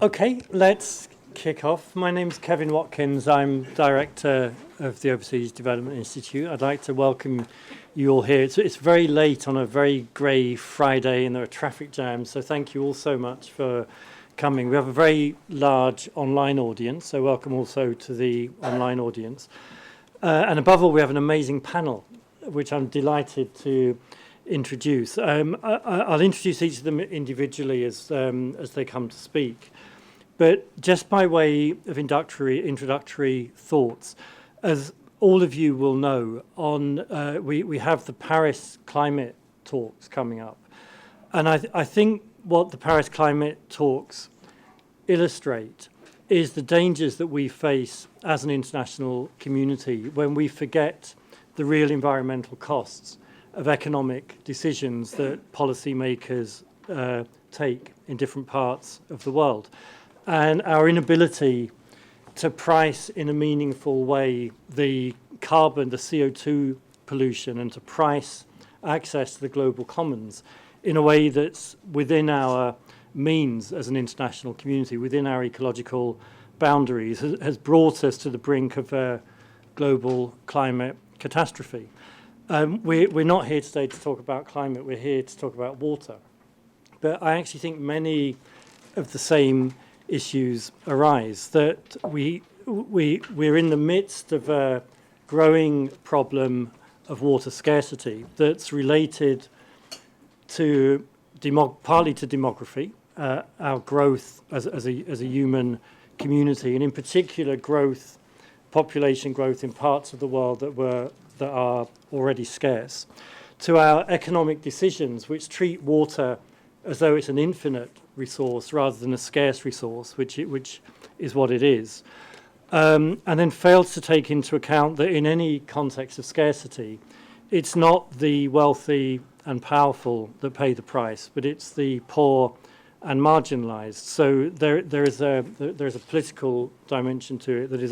Okay, let's kick off. My name's Kevin Watkins. I'm Director of the Overseas Development Institute. I'd like to welcome you all here. It's very late on a very grey Friday and there are traffic jams, so thank you all so much for coming. We have a very large online audience, so welcome also to the online audience. And above all, we have an amazing panel, which I'm delighted to introduce. I'll introduce each of them individually as they come to speak. But just by way of introductory thoughts, as all of you will know, we have the Paris climate talks coming up. And I think what the Paris climate talks illustrate is the dangers that we face as an international community when we forget the real environmental costs of economic decisions that policymakers take in different parts of the world. And our inability to price in a meaningful way the carbon, the CO2 pollution, and to price access to the global commons in a way that's within our means as an international community, within our ecological boundaries, has brought us to the brink of a global climate catastrophe. We're not here today to talk about climate, we're here to talk about water. But I actually think many of the same issues arise, that we're in the midst of a growing problem of water scarcity that's related to partly to demography, our growth as a human community, and in particular population growth in parts of the world that are already scarce, to our economic decisions which treat water as though it's an infinite resource rather than a scarce resource, which is what it is, and then fails to take into account that in any context of scarcity, it's not the wealthy and powerful that pay the price, but it's the poor and marginalized. So there is a political dimension to it that is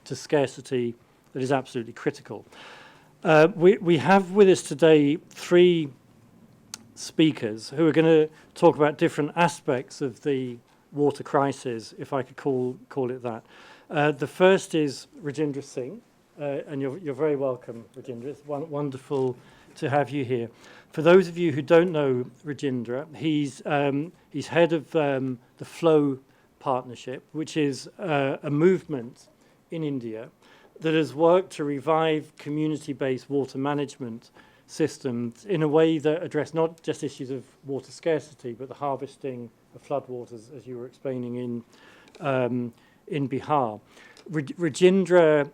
to scarcity that is absolutely critical. We have with us today three speakers who are going to talk about different aspects of the water crisis, if I could call it that. The first is Rajendra Singh, and you're very welcome, Rajendra. It's wonderful to have you here. For those of you who don't know Rajendra, he's head of the Flow Partnership, which is a movement in India that has worked to revive community-based water management systems in a way that address not just issues of water scarcity, but the harvesting of floodwaters, as you were explaining in Bihar. Rajendra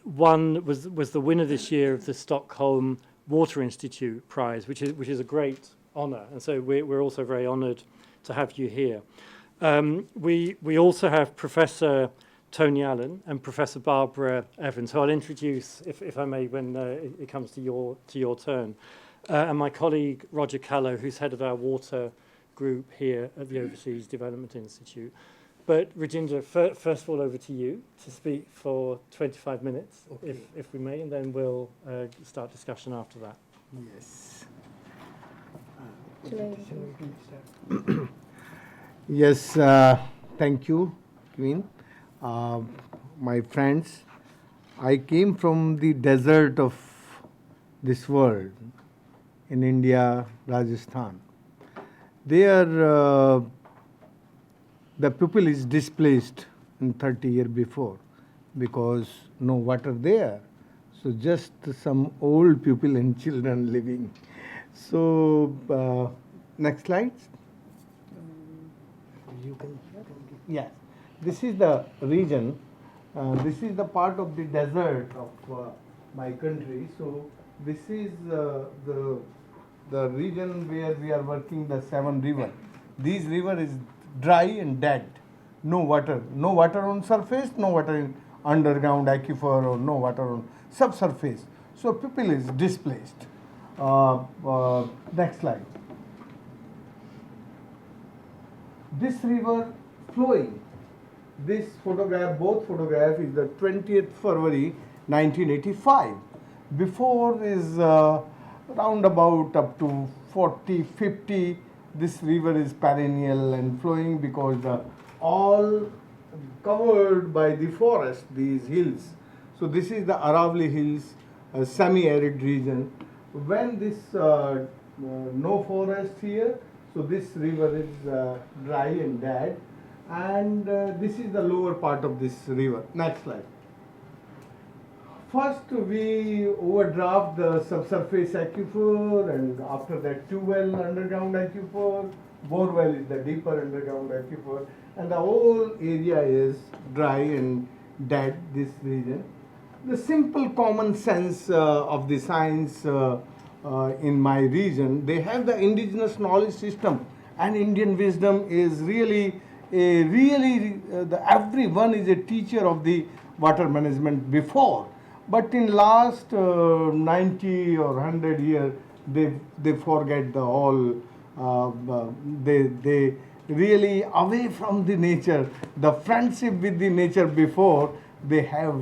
was the winner this year of the Stockholm Water Institute Prize, which is a great honour, and so we're also very honoured to have you here. We also have Professor Tony Allen and Professor Barbara Evans, who I'll introduce, if I may, when it comes to your turn. And my colleague Roger Callow, who's head of our water group here at the Overseas Development Institute. But Rajendra, first of all, over to you to speak for 25 minutes, okay, if we may, and then we'll start discussion after that. Yes. Yes, thank you, Queen. My friends, I came from the desert of this world in India, Rajasthan. There, the people is displaced in 30 years before because no water there. So just some old people and children living. So next slide. You can. Yes. This is the region, this is the part of the desert of my country. So this is the region where we are working the 7 rivers. These river is dry and dead, no water on surface, no water in underground aquifer, or no water on subsurface. So people is displaced. Next slide. This river flowing. This photograph, both photographs, is the 20th February 1985. Before is round about up to 40, 50 this river is perennial and flowing because the all covered by the forest, these hills. So this is the Aravalli Hills, a semi-arid region. When this no forest here, so this river is dry and dead, and this is the lower part of this river. Next slide. First, we overdraft the subsurface aquifer, and after that, two-well underground aquifer. Borewell is the deeper underground aquifer, and the whole area is dry and dead. This region. The simple common sense of the science in my region, they have the indigenous knowledge system, and Indian wisdom is really everyone is a teacher of the water management before. But in last 90 or 100 years, they forget the whole. They really away from the nature. The friendship with the nature before, they have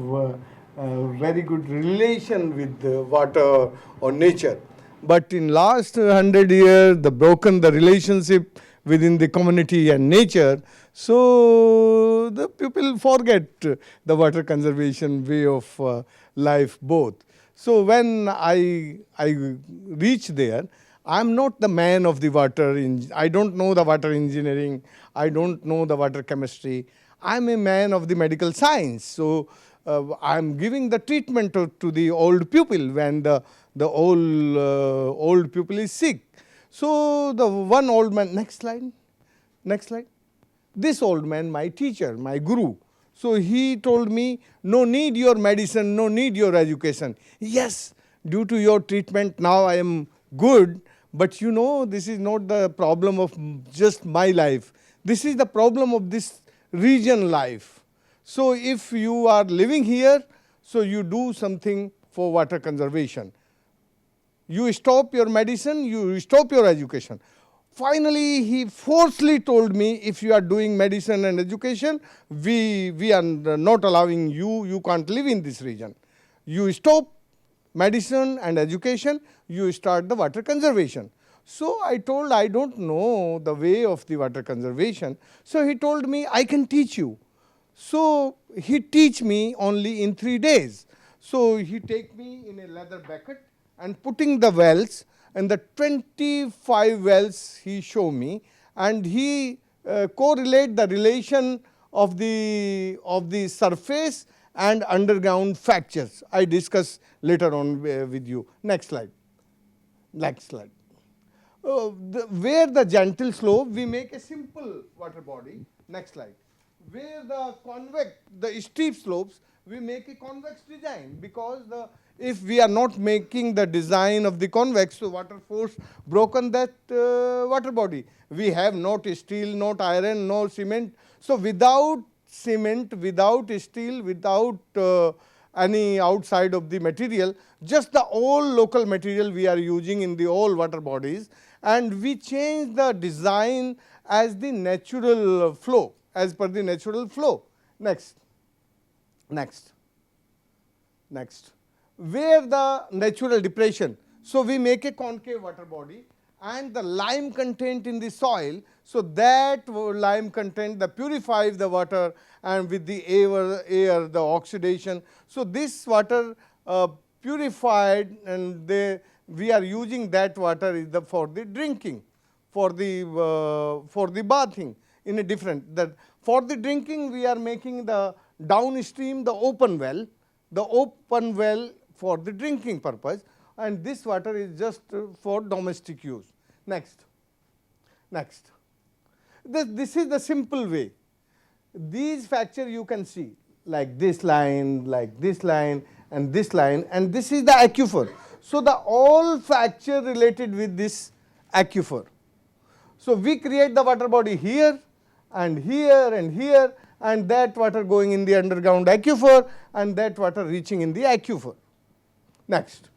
very good relation with the water or nature. But in last 100 years, the relationship within the community and nature. So the people forget the water conservation way of life both. So when I reach there, I'm not the man of the water. I don't know the water engineering. I don't know the water chemistry. I'm a man of the medical science. So I'm giving the treatment to the old people when the old people is sick. So the one old man, next slide. This old man, my teacher, my guru. So he told me, no need your medicine, no need your education. Yes, due to your treatment now I am good, but you know this is not the problem of just my life. This is the problem of this region life. So if you are living here, so you do something for water conservation. You stop your medicine, you stop your education. Finally, he forcefully told me, if you are doing medicine and education, we are not allowing you, you can't live in this region. You stop medicine and education, you start the water conservation. So I told, I don't know the way of the water conservation. So he told me, I can teach you. So he teach me only in 3 days. So he take me in a leather bucket and putting the wells, and the 25 wells he show me, and he correlate the relation of the surface and underground fractures. I discuss later on with you. Next slide. Where the gentle slope, we make a simple water body. Next slide. Where the convex, the steep slopes, we make a convex design, because if we are not making the design of the convex, so water force broken that water body. We have not steel, not iron, no cement. So without cement, without steel, without any outside of the material, just the all local material we are using in the all water bodies, and we change the design as the natural flow, as per the natural flow. Next. Where the natural depression, so we make a concave water body, and the lime content in the soil, so that lime content that purifies the water, and with the air the oxidation. So this water purified, and we are using that water for the drinking, for the bathing in a different. That for the drinking we are making the downstream the open well for the drinking purpose, and this water is just for domestic use. Next. This is the simple way. These fracture you can see like this line, and this line, and this is the aquifer. So the all fracture related with this aquifer. So we create the water body here and here and here, and that water going in the underground aquifer, and that water reaching in the aquifer. Next.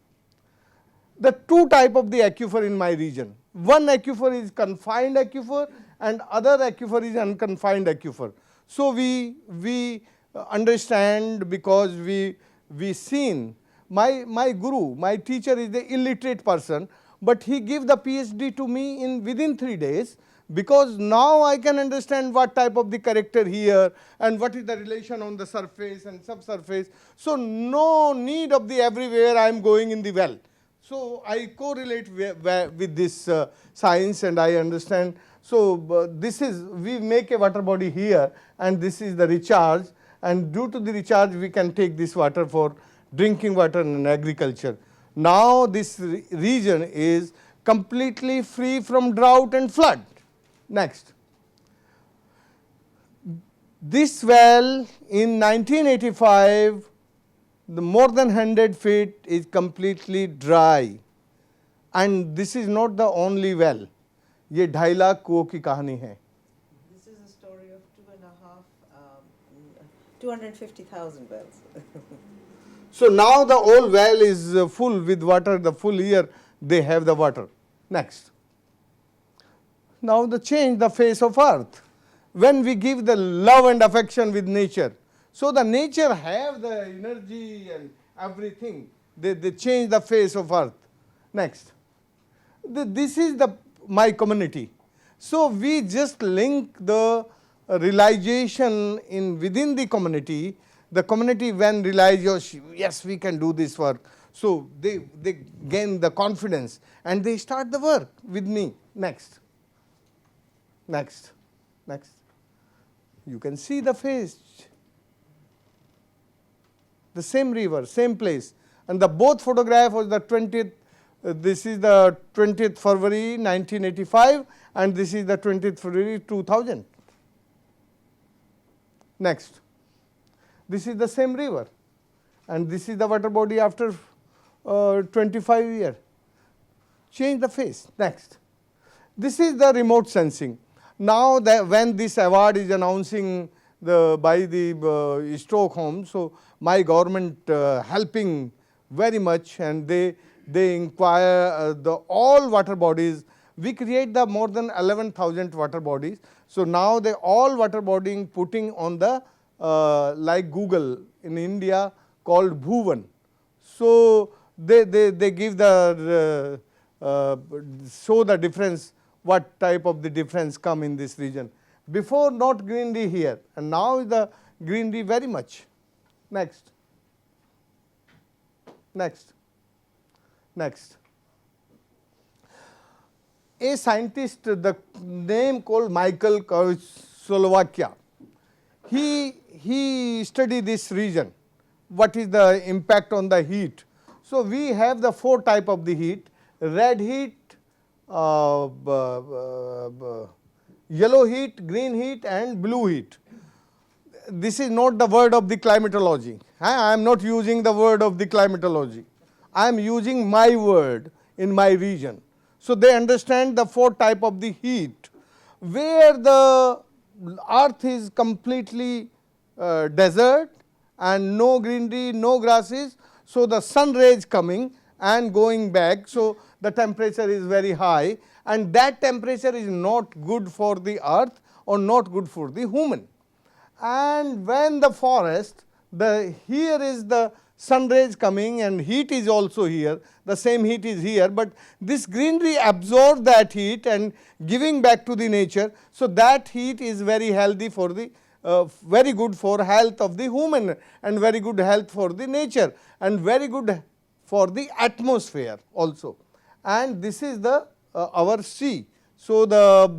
The two type of the aquifer in my region. One aquifer is confined aquifer, and other aquifer is unconfined aquifer. So we understand, because we seen my guru, my teacher is the illiterate person, but he gave the PhD to me in within 3 days, because now I can understand what type of the character here and what is the relation on the surface and subsurface. So no need of the everywhere I am going in the well. So I correlate with this science, and I understand. So this is, we make a water body here, and this is the recharge, and due to the recharge we can take this water for drinking water and agriculture. Now this region is completely free from drought and flood. Next. This well in 1985, the more than 100 feet is completely dry, and this is not the only well. ये 2.5 लाख कुओं की कहानी है. This is a story of 250,000 wells. So now the old well is full with water, the full year they have the water. Next. Now the change the face of earth. When we give the love and affection with nature, so the nature have the energy and everything, they change the face of earth. Next. This is my community. So we just link the realization in within the community. The community when realize, yes, we can do this work. So they gain the confidence and they start the work with me. Next. Next. Next. You can see the face. The same river, same place. And the both photograph was the 20th, this is the 20th February 1985 and this is the 20th February 2000. Next. This is the same river and this is the water body after 25 years. Change the face. Next. This is the remote sensing. Now that when this award is announcing by the Stockholm, so my government helping very much, and they inquire the all water bodies. We create the more than 11,000 water bodies. So now they all water body putting on the like Google in India called Bhuvan. So they give the show the difference, what type of the difference come in this region. Before not greenery here, and now the greenery very much. Next. Next. Next. A scientist, the name called Michael Slovakia. He studied this region. What is the impact on the heat? So we have the 4 type of the heat: red heat, yellow heat, green heat and blue heat. This is not the word of the climatology. I am not using the word of the climatology. I am using my word in my region. So they understand the 4 type of the heat. Where the earth is completely desert and no greenery, no grasses, so the sun rays coming and going back, so the temperature is very high, and that temperature is not good for the earth or not good for the human. And when the forest, here is the sun rays coming and heat is also here, the same heat is here, but this greenery absorbs that heat and giving back to the nature, so that heat is very healthy for the very good for health of the human and very good health for the nature and very good for the atmosphere also. And this is the our sea. So the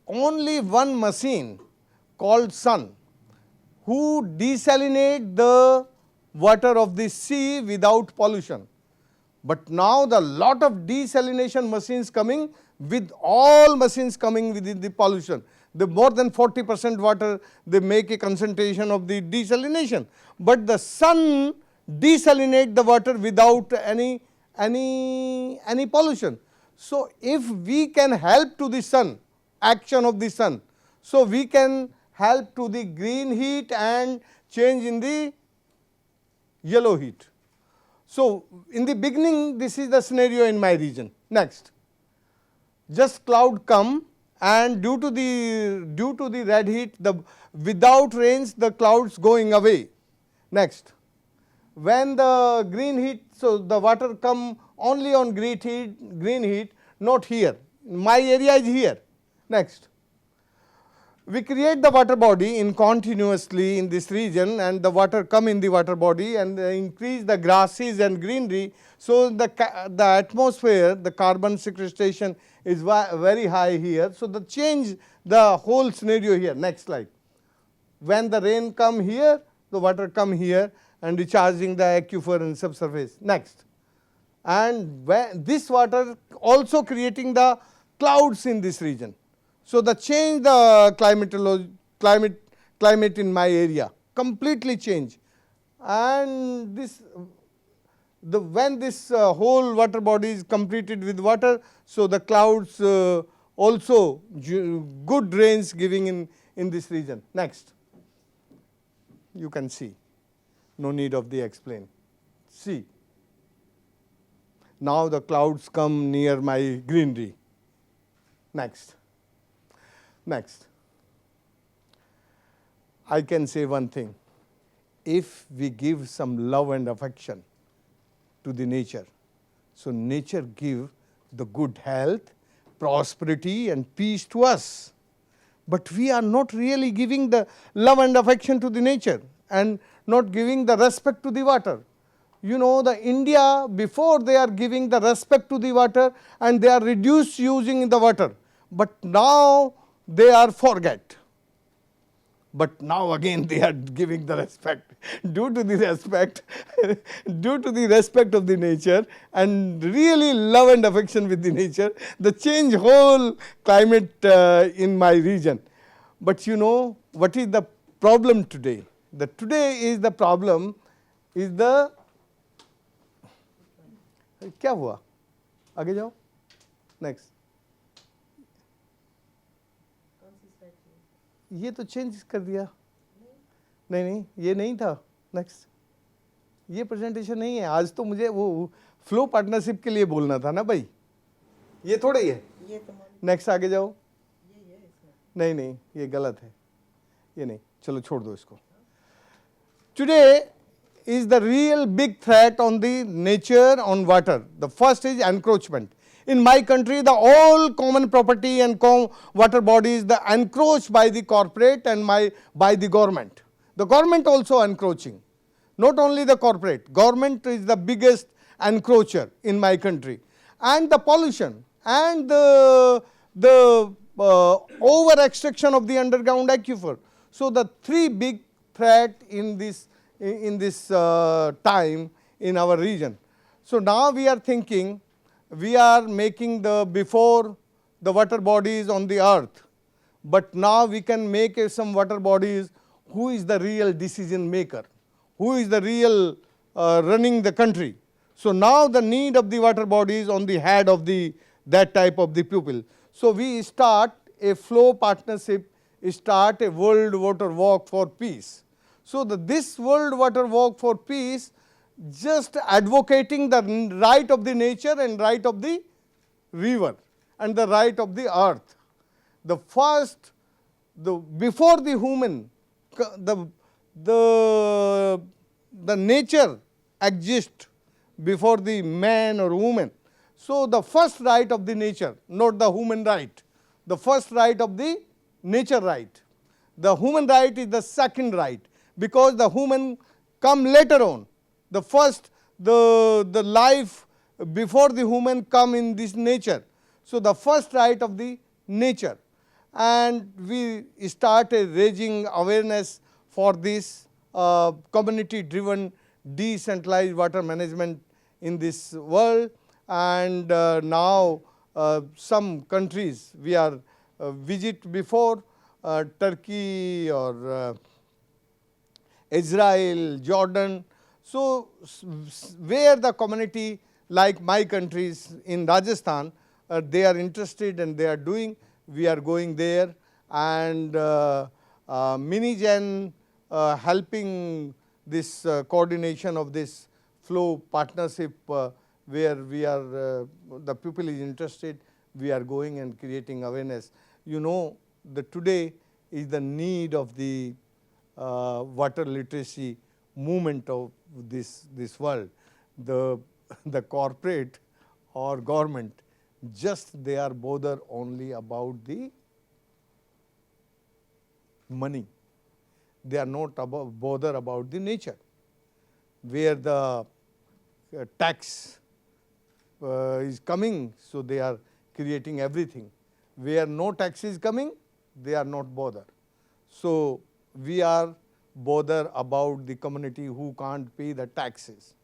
only one machine called sun who desalinate the water of the sea without pollution. But now the lot of desalination machines coming, with all machines coming within the pollution. The more than 40% water they make a concentration of the desalination. But the sun desalinate the water without any pollution. So if we can help to the sun, action of the sun, so we can help to the green heat and change in the yellow heat. So in the beginning this is the scenario in my region. Next. Just cloud come and due to the red heat, without rains the clouds going away. Next. When the green heat, so the water come only on green heat, not here. My area is here. Next. We create the water body in continuously in this region, and the water come in the water body and increase the grasses and greenery. So the atmosphere, the carbon sequestration is very high here. So the change the whole scenario here. Next slide. When the rain come here, the water come here and recharging the aquifer and subsurface. Next. And when this water also creating the clouds in this region. So the change the climate in my area, completely change. And this, when this whole water body is completed with water, so the clouds also good rains giving in this region. Next. You can see, no need of the explain. See. Now the clouds come near my greenery. Next. Next. I can say one thing. If we give some love and affection to the nature, so nature give the good health, prosperity and peace to us. But we are not really giving the love and affection to the nature and not giving the respect to the water. You know, the India, before they are giving the respect to the water and they are reduced using the water. But now they are forget. But now again they are giving the respect. Due to the respect, due to the respect of the nature and really love and affection with the nature, the change whole climate in my region. But you know, what is the problem today? Today is the problem is the, क्या हुआ? आगे जाओ. Next. ये तो change कर दिया. नहीं, ये नहीं था. नेक्स्ट. ये प्रेजेंटेशन नहीं है. आज तो मुझे वो फ्लो पार्टनरशिप के लिए बोलना था ना भाई. ये थोड़ा ही है. नेक्स्ट आगे जाओ. नहीं, ये गलत है. ये नहीं. चलो छोड़ दो इसको. Today is the real big threat on the nature, on water. The first is encroachment. In my country, the all common property and water bodies the encroached by the corporate and by the government. The government also encroaching. Not only the corporate, government is the biggest encroacher in my country. And the pollution and the over extraction of the underground aquifer. So the three big threat in this time in our region. So now we are thinking, we are making before the water bodies on the earth, but now we can make some water bodies who is the real decision maker, who is the real running the country. So now the need of the water bodies on the head of that type of the people. So we start a flow partnership, start a World Water Walk for Peace. So this World Water Walk for Peace just advocating the right of the nature and right of the river and the right of the earth. The first, before the human, the nature exists before the man or woman. So the first right of the nature, not the human right. The first right of the nature right. The human right is the second right, because the human come later on. The first, the life before the human come in this nature. So the first right of the nature. And we started raising awareness for this community driven decentralized water management in this world. And now some countries we are visit before, Turkey or Israel, Jordan. So where the community like my countries in Rajasthan, they are interested and they are doing, we are going there. And Minigen helping this coordination of this flow partnership where we are, the people is interested, we are going and creating awareness. You know, today is the need of the water literacy movement of this world. The the corporate or government, just they are bother only about the money. They are not bother about the nature, where the tax is coming, so they are creating everything. Where no tax is coming, they are not bother. So we are bother about the community who can't pay the taxes.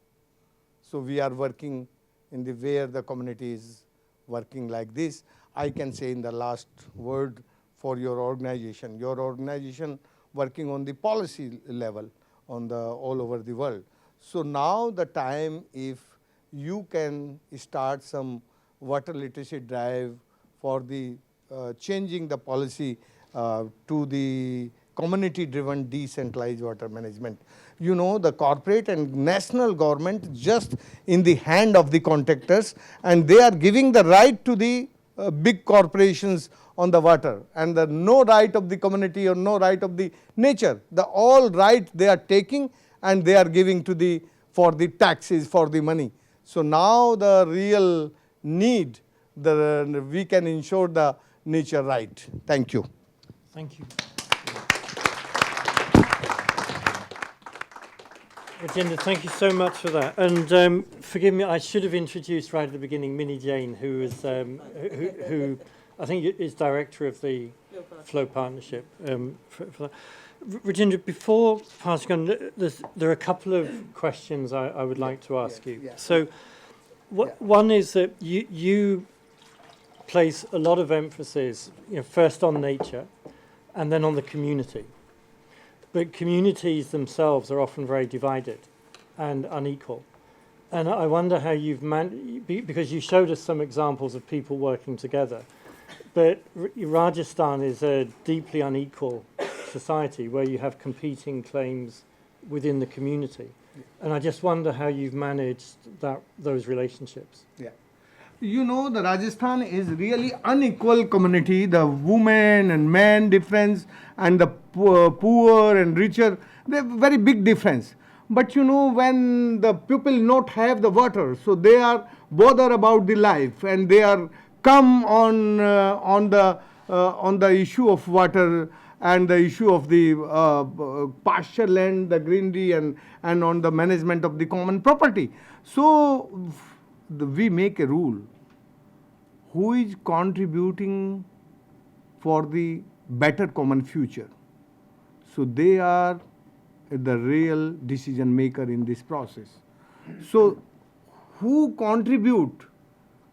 So we are working in the where the community is working like this. I can say in the last word for your organization working on the policy level on the all over the world. So now the time, if you can start some water literacy drive for the changing the policy to the community-driven decentralized water management. You know, the corporate and national government just in the hand of the contractors, and they are giving the right to the big corporations on the water, and the no right of the community or no right of the nature. The all right they are taking, and they are giving to the for the taxes, for the money. So now the real need, we can ensure the nature right. Thank you. Thank you. Rajendra, thank you so much for that. And forgive me, I should have introduced right at the beginning Minnie Jane, who is who I think is director of the Flow Partnership. For that. Rajendra, before passing on, there are a couple of questions I would like to ask you. Yeah. So, one is that you place a lot of emphasis, first on nature, and then on the community. But communities themselves are often very divided and unequal. And I wonder how you've because you showed us some examples of people working together, but Rajasthan is a deeply unequal society where you have competing claims within the community. And I just wonder how you've managed those relationships. Yeah. You know, the Rajasthan is really unequal community. The women and men difference, and the poor and richer, they have very big difference. But you know, when the people not have the water, so they are bother about the life, and they are come on the issue of water and the issue of the pasture land, the greenery, and on the management of the common property. So we make a rule. Who is contributing for the better common future? So they are the real decision maker in this process. So who contribute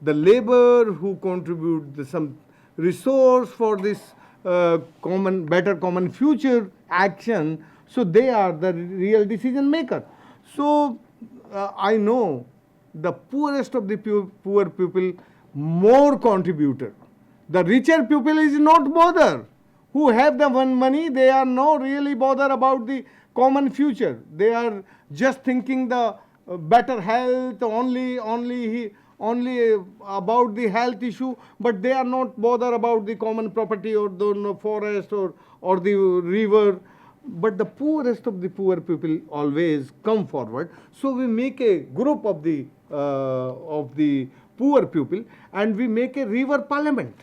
the labor, who contribute some resource for this better common future action, so they are the real decision maker. So I know the poorest of the poor people more contributor. The richer people is not bother. Who have the one money, they are not really bother about the common future. They are just thinking the better health, only about the health issue, but they are not bother about the common property or the forest or the river. But the poorest of the poor people always come forward. So we make a group of the poor people, and we make a river parliament.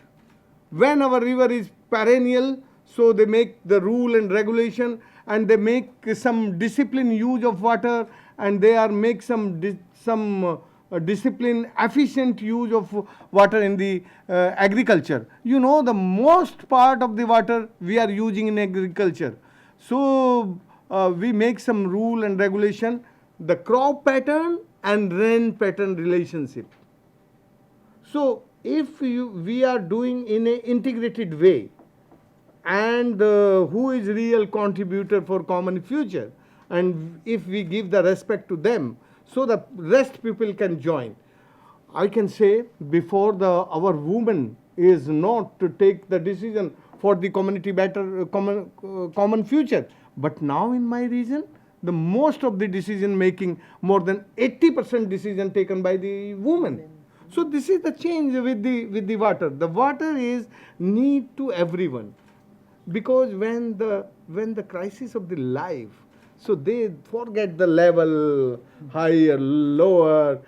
When our river is perennial, so they make the rule and regulation, and they make some discipline use of water, and they are make some discipline efficient use of water in the agriculture. You know, the most part of the water we are using in agriculture. So we make some rule and regulation, the crop pattern and rain pattern relationship. So if we are doing in an integrated way, and who is real contributor for common future, and if we give the respect to them, so the rest people can join. I can say before our women is not to take the decision for the community better common future, but now in my region, the most of the decision making, more than 80% decision taken by the women. So this is the change with the water. The water is need to everyone, because when the crisis of the life, So they forget the level, higher, lower.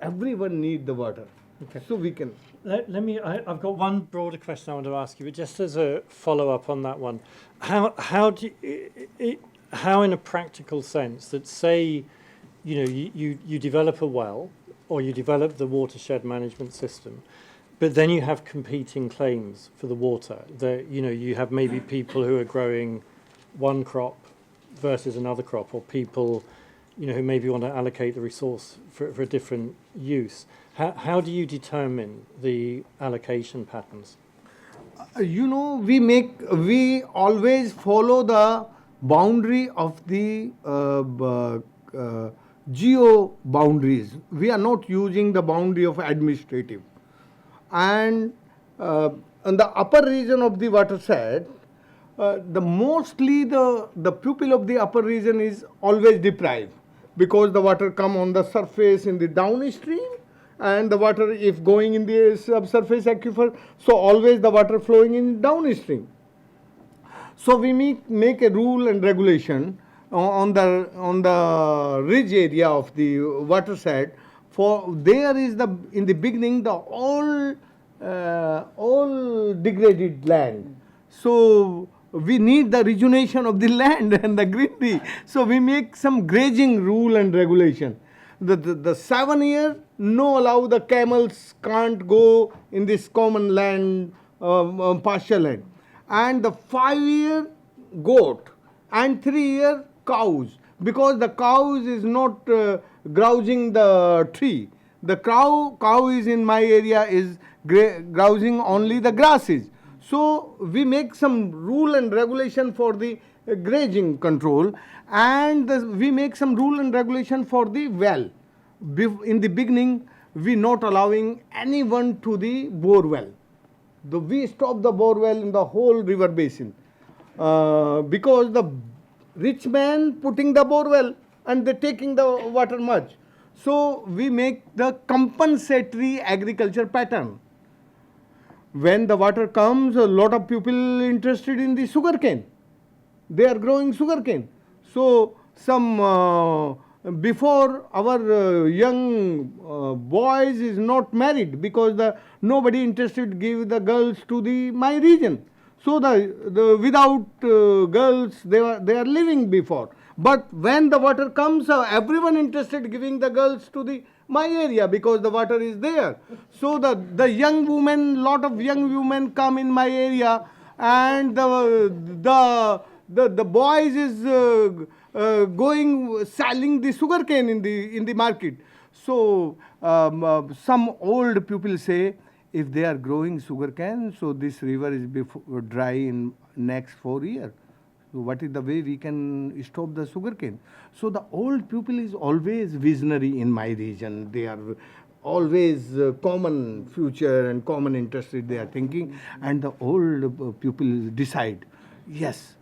Everyone need the water. Okay. So we can. Let me. I've got one broader question I want to ask you, but just as a follow-up on that one, how in a practical sense that say, you develop a well or you develop the watershed management system, but then you have competing claims for the water. That you have maybe people who are growing one crop versus another crop, or people who maybe want to allocate the resource for a different use. How do you determine the allocation patterns? We always follow the boundary of the geo boundaries. We are not using the boundary of administrative. And in the upper region of the watershed, mostly the pupil of the upper region is always deprived, because the water come on the surface in the downstream, and the water if going in the subsurface aquifer, so always the water flowing in downstream. So we make a rule and regulation on the ridge area of the watershed. For there is in the beginning the all degraded land. So we need the rejuvenation of the land and the greenery. So we make some grazing rule and regulation. The 7 year no allow, the camels can't go in this common land, pasture land, and the 5 year goat and 3 year cows, because the cows is not grousing the tree. The cow is in my area is grousing only the grasses. So we make some rule and regulation for the grazing control, and we make some rule and regulation for the well. In the beginning, we not allowing anyone to the bore well. We stop the bore well in the whole river basin, because the rich man putting the bore well and they taking the water much. So we make the compensatory agriculture pattern. When the water comes, a lot of people interested in the sugarcane. They are growing sugarcane. So some before our young boys is not married, because nobody interested to give the girls to my region. So the without girls they are living before. But when the water comes, everyone interested giving the girls to my area, because the water is there. So the young women, lot of young women come in my area, and the boys is going selling the sugarcane in the market. So some old people say, if they are growing sugarcane, so this river is dry in next 4 years. So what is the way we can stop the sugarcane? So the old people is always visionary in my region. They are always common future and common interest they are thinking. And the old people decide, yes,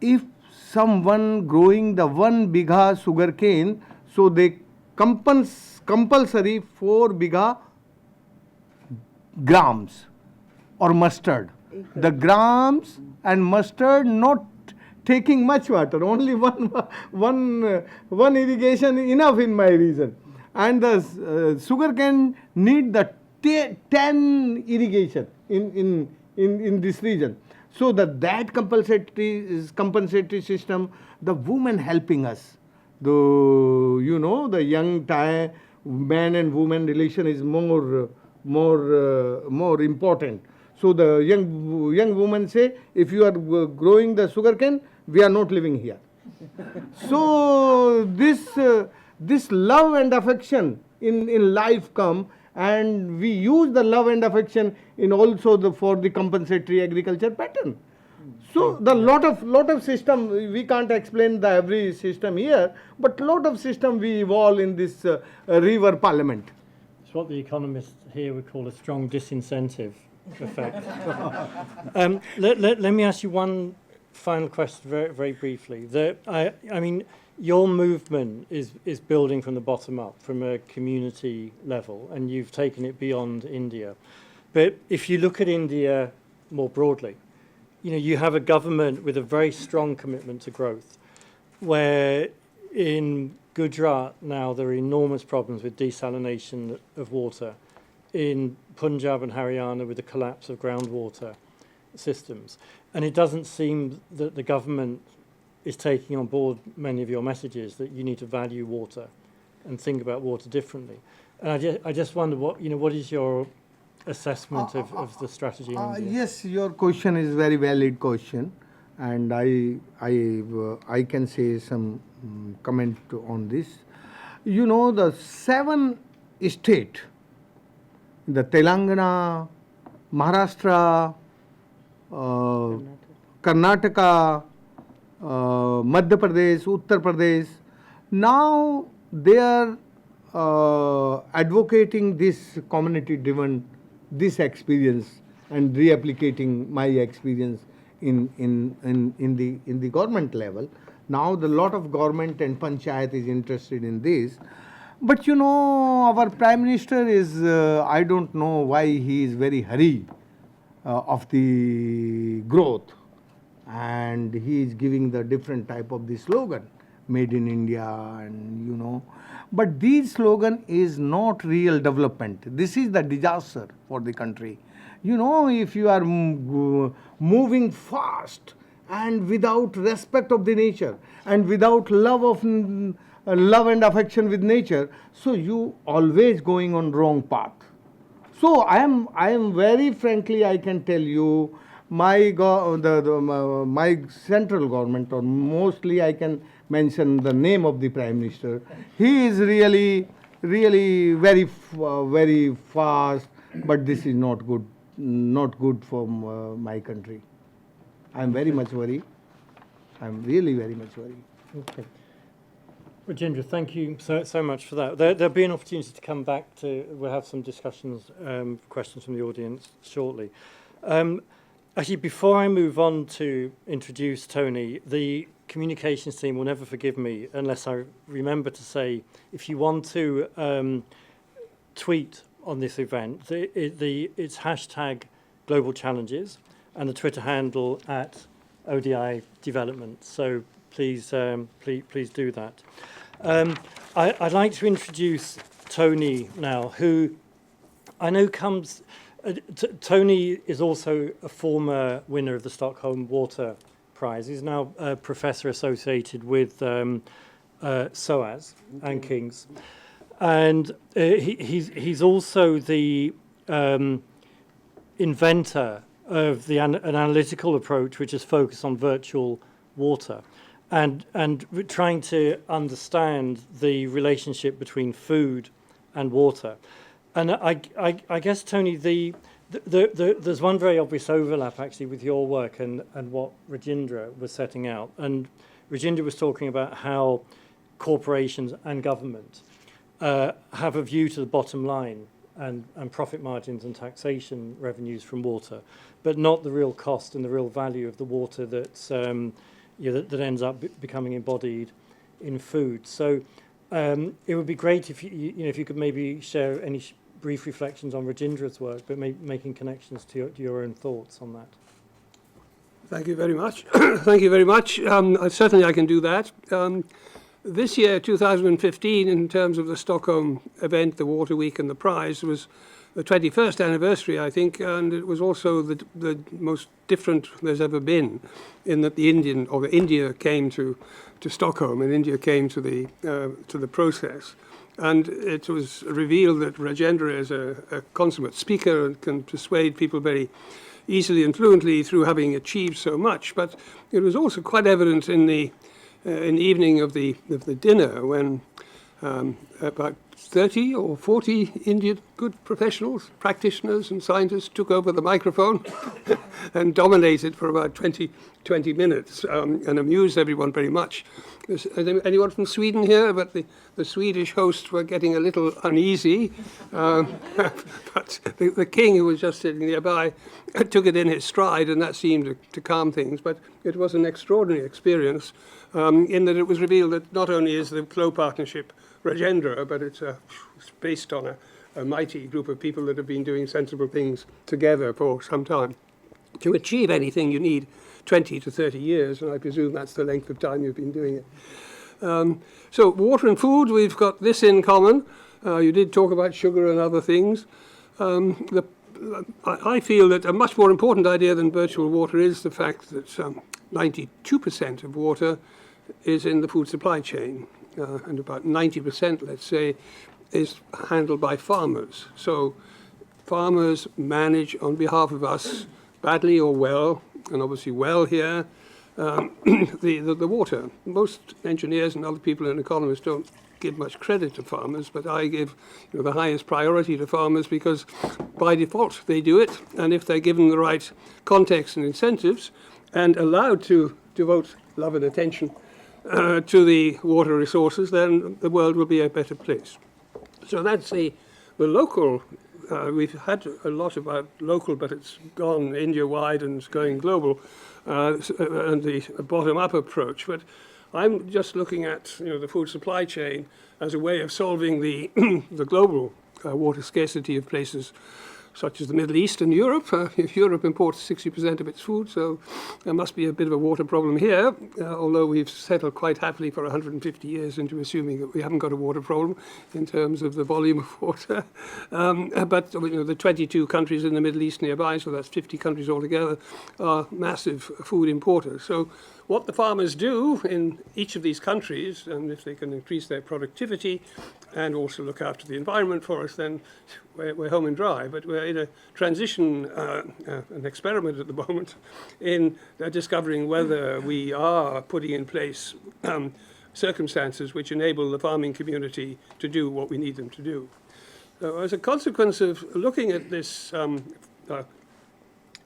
if someone growing the 1 bigha sugarcane, so they compulsory 4 bigha grams or mustard. The grams and mustard not taking much water, only one irrigation enough in my region. And the sugarcane need the 10 irrigation in this region. So that compensatory system, the women helping us. The young man and woman relation is more important. So the young woman say, if you are growing the sugarcane, we are not living here. So this love and affection in life come, and we use the love and affection in also for the compensatory agriculture pattern. So the lot of system, we can't explain every system here, but lot of system we evolve in this river parliament. It's what the economists here would call a strong disincentive effect. Let me ask you one final question very, very briefly. I mean, your movement is building from the bottom up, from a community level, and you've taken it beyond India. But if you look at India more broadly, you have a government with a very strong commitment to growth. where in Gujarat now there are enormous problems with desalination of water. In Punjab and Haryana with the collapse of groundwater systems. And it doesn't seem that the government is taking on board many of your messages that you need to value water and think about water differently. And I just wonder what is your assessment of the strategy in India? Yes, your question is very valid question, and I can say some comment on this. You know, the 7 states, the Telangana, Maharashtra, Karnataka, Madhya Pradesh, Uttar Pradesh, now they are advocating this community-driven, this experience and reapplicating my experience in the government level. Now the lot of government and panchayat is interested in this. But you know, our Prime Minister is, I don't know why he is very hurry of the growth, and he is giving the different type of the slogan, made in India, and you know. But this slogan is not real development. This is the disaster for the country. You know, if you are moving fast and without respect of the nature and without love and affection with nature, so you always going on wrong path. So I am very frankly, I can tell you, my my central government, or mostly I can mention the name of the Prime Minister. He is really very fast, but this is not good for my country. I am very much worried. I am really very much worried. Okay. Rajendra, thank you so much for that. There'll be an opportunity to come back to, we'll have some discussions, questions from the audience shortly. Actually, before I move on to introduce Tony, the communications team will never forgive me unless I remember to say, if you want to tweet on this event, it's hashtag Global Challenges and the Twitter handle at ODI Development. So please do that. I'd like to introduce Tony now, who I know comes. Tony is also a former winner of the Stockholm Water Prize. He's now a professor associated with SOAS and King's, and he's also the inventor of an analytical approach which is focused on virtual water, and trying to understand the relationship between food and water. And I guess, Tony, there's one very obvious overlap actually with your work and what Rajendra was setting out. And Rajendra was talking about how corporations and government have a view to the bottom line and profit margins and taxation revenues from water, but not the real cost and the real value of the water that's that ends up becoming embodied in food. So it would be great if if you could maybe share any brief reflections on Rajendra's work, but making connections to your own thoughts on that. Thank you very much. Thank you very much. Certainly I can do that. This year, 2015, in terms of the Stockholm event, the Water Week and the prize, was the 21st anniversary, I think, and it was also the most different there's ever been, in that India came to Stockholm, and India came to the process. And it was revealed that Rajendra is a consummate speaker and can persuade people very easily and fluently through having achieved so much. But it was also quite evident in the evening of the dinner when about 30 or 40 Indian good professionals, practitioners and scientists took over the microphone and dominated for about 20 minutes and amused everyone very much. Is anyone from Sweden here? But the Swedish hosts were getting a little uneasy. But the king, who was just sitting nearby, took it in his stride, and that seemed to calm things. But it was an extraordinary experience in that it was revealed that not only is the Flow Partnership Rajendra, but it's based on a mighty group of people that have been doing sensible things together for some time. to achieve anything, you need 20 to 30 years, and I presume that's the length of time you've been doing it. So water and food, we've got this in common. You did talk about sugar and other things. I feel that a much more important idea than virtual water is the fact that 92% of water is in the food supply chain, and about 90%, let's say, is handled by farmers. So farmers manage on behalf of us, badly or well, and obviously well here, the water. Most engineers and other people and economists don't give much credit to farmers, but I give the highest priority to farmers because by default they do it, and if they're given the right context and incentives and allowed to devote love and attention to the water resources, then the world will be a better place. So that's the local. We've had a lot about local, but it's gone India-wide and it's going global, and the bottom-up approach. But I'm just looking at the food supply chain as a way of solving the the global water scarcity of places such as the Middle East and Europe. Europe imports 60% of its food, so there must be a bit of a water problem here, although we've settled quite happily for 150 years into assuming that we haven't got a water problem in terms of the volume of water. But the 22 countries in the Middle East nearby, so that's 50 countries altogether, are massive food importers. So what the farmers do in each of these countries, and if they can increase their productivity and also look after the environment for us, then we're home and dry. But we're in a transition, an experiment at the moment, in discovering whether we are putting in place circumstances which enable the farming community to do what we need them to do. So as a consequence of looking at this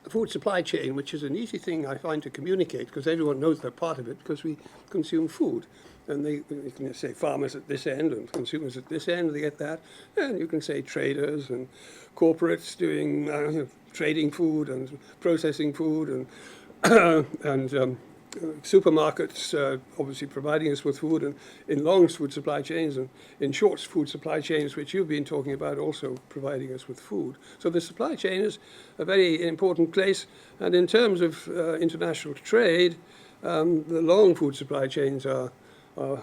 food supply chain, which is an easy thing I find to communicate because everyone knows they're part of it because we consume food. And you can say farmers at this end and consumers at this end, they get that. And you can say traders and corporates doing trading food and processing food and supermarkets obviously providing us with food, and in long food supply chains and in short food supply chains, which you've been talking about, also providing us with food. So the supply chain is a very important place. And in terms of international trade, the long food supply chains are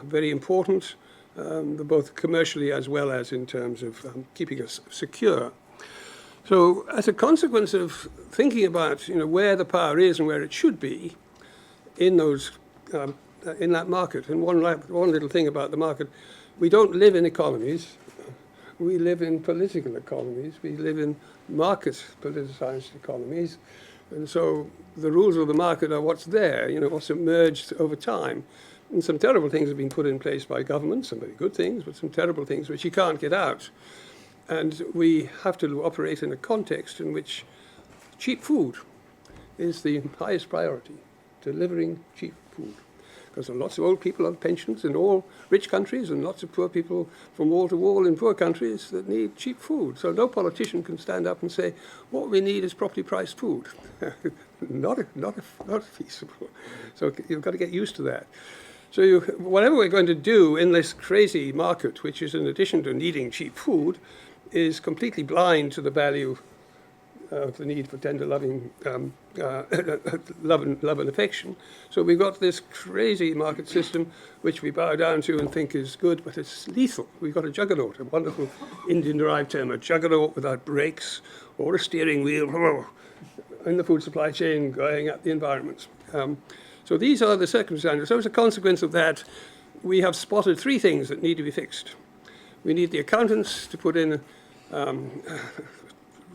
very important, both commercially as well as in terms of keeping us secure. So as a consequence of thinking about where the power is and where it should be in those in that market, and one little thing about the market, we don't live in economies, we live in political economies, we live in market politicized economies, and so the rules of the market are what's there, what's emerged over time. And some terrible things have been put in place by governments, some very good things, but some terrible things which you can't get out. And we have to operate in a context in which cheap food is the highest priority, delivering cheap food. Because there are lots of old people on pensions in all rich countries and lots of poor people from wall to wall in poor countries that need cheap food. So no politician can stand up and say, what we need is properly priced food. not feasible. So you've got to get used to that. So whatever we're going to do in this crazy market, which is in addition to needing cheap food, is completely blind to the value of the need for tender loving love and affection. So we've got this crazy market system which we bow down to and think is good, but it's lethal. We've got a juggernaut, a wonderful Indian-derived term, a juggernaut without brakes or a steering wheel in the food supply chain going at the environment. So these are the circumstances. So as a consequence of that, we have spotted three things that need to be fixed. We need the accountants to put in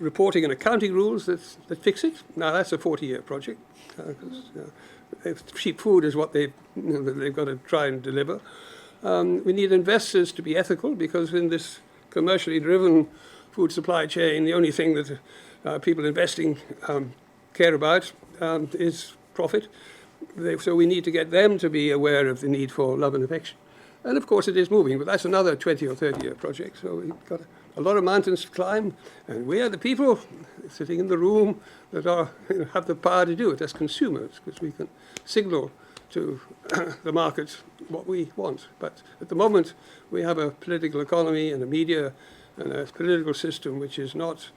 reporting and accounting rules that fix it. Now that's a 40-year project. Cheap food is what they've got to try and deliver. We need investors to be ethical, because in this commercially driven food supply chain, the only thing that people investing care about is profit. So we need to get them to be aware of the need for love and affection. And of course it is moving, but that's another 20 or 30-year project. So we've got a lot of mountains to climb, and we are the people sitting in the room that have the power to do it as consumers, because we can signal to the market what we want. But at the moment, we have a political economy and a media and a political system which is not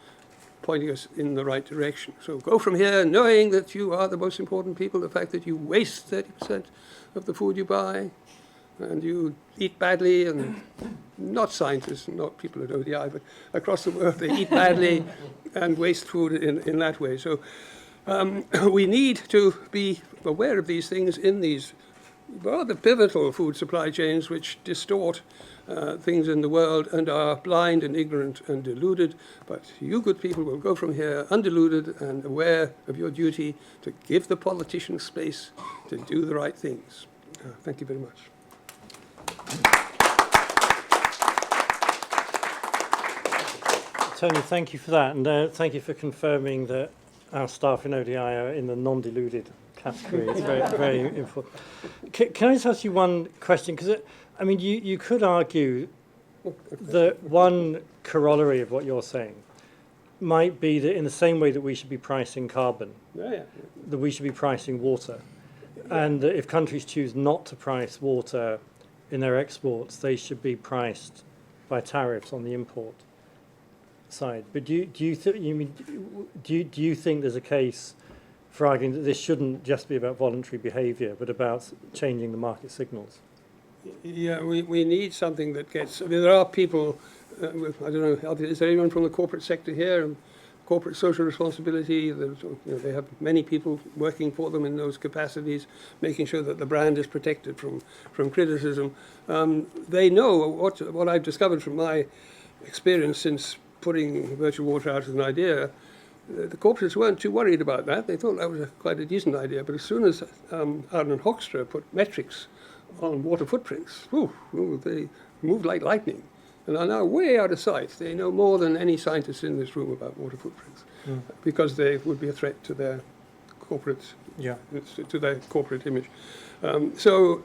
pointing us in the right direction. So go from here knowing that you are the most important people, the fact that you waste 30% of the food you buy, and you eat badly, and not scientists, not people at ODI, but across the world, they eat badly and waste food in that way. So we need to be aware of these things in these rather pivotal food supply chains which distort things in the world and are blind and ignorant and deluded. But you good people will go from here undeluded and aware of your duty to give the politicians space to do the right things. Thank you very much. Tony, thank you for that, and thank you for confirming that our staff in ODI are in the non-deluded category. It's very, very important. Can I just ask you one question? Because, I mean, you could argue that one corollary of what you're saying might be that in the same way that we should be pricing carbon, that we should be pricing water, and that if countries choose not to price water in their exports, they should be priced by tariffs on the import side. But do you think there's a case for arguing that this shouldn't just be about voluntary behaviour, but about changing the market signals? Yeah, we need something that gets. I mean, there are people. I don't know. Is there anyone from the corporate sector here? And corporate social responsibility. They have many people working for them in those capacities, making sure that the brand is protected from criticism. They know what I've discovered from my experience since putting virtual water out as an idea. The corporates weren't too worried about that. They thought that was quite a decent idea. But as soon as Arden Hoekstra put metrics on water footprints, they moved like lightning and are now way out of sight. They know more than any scientist in this room about water footprints because they would be a threat to their corporate, to their corporate image. So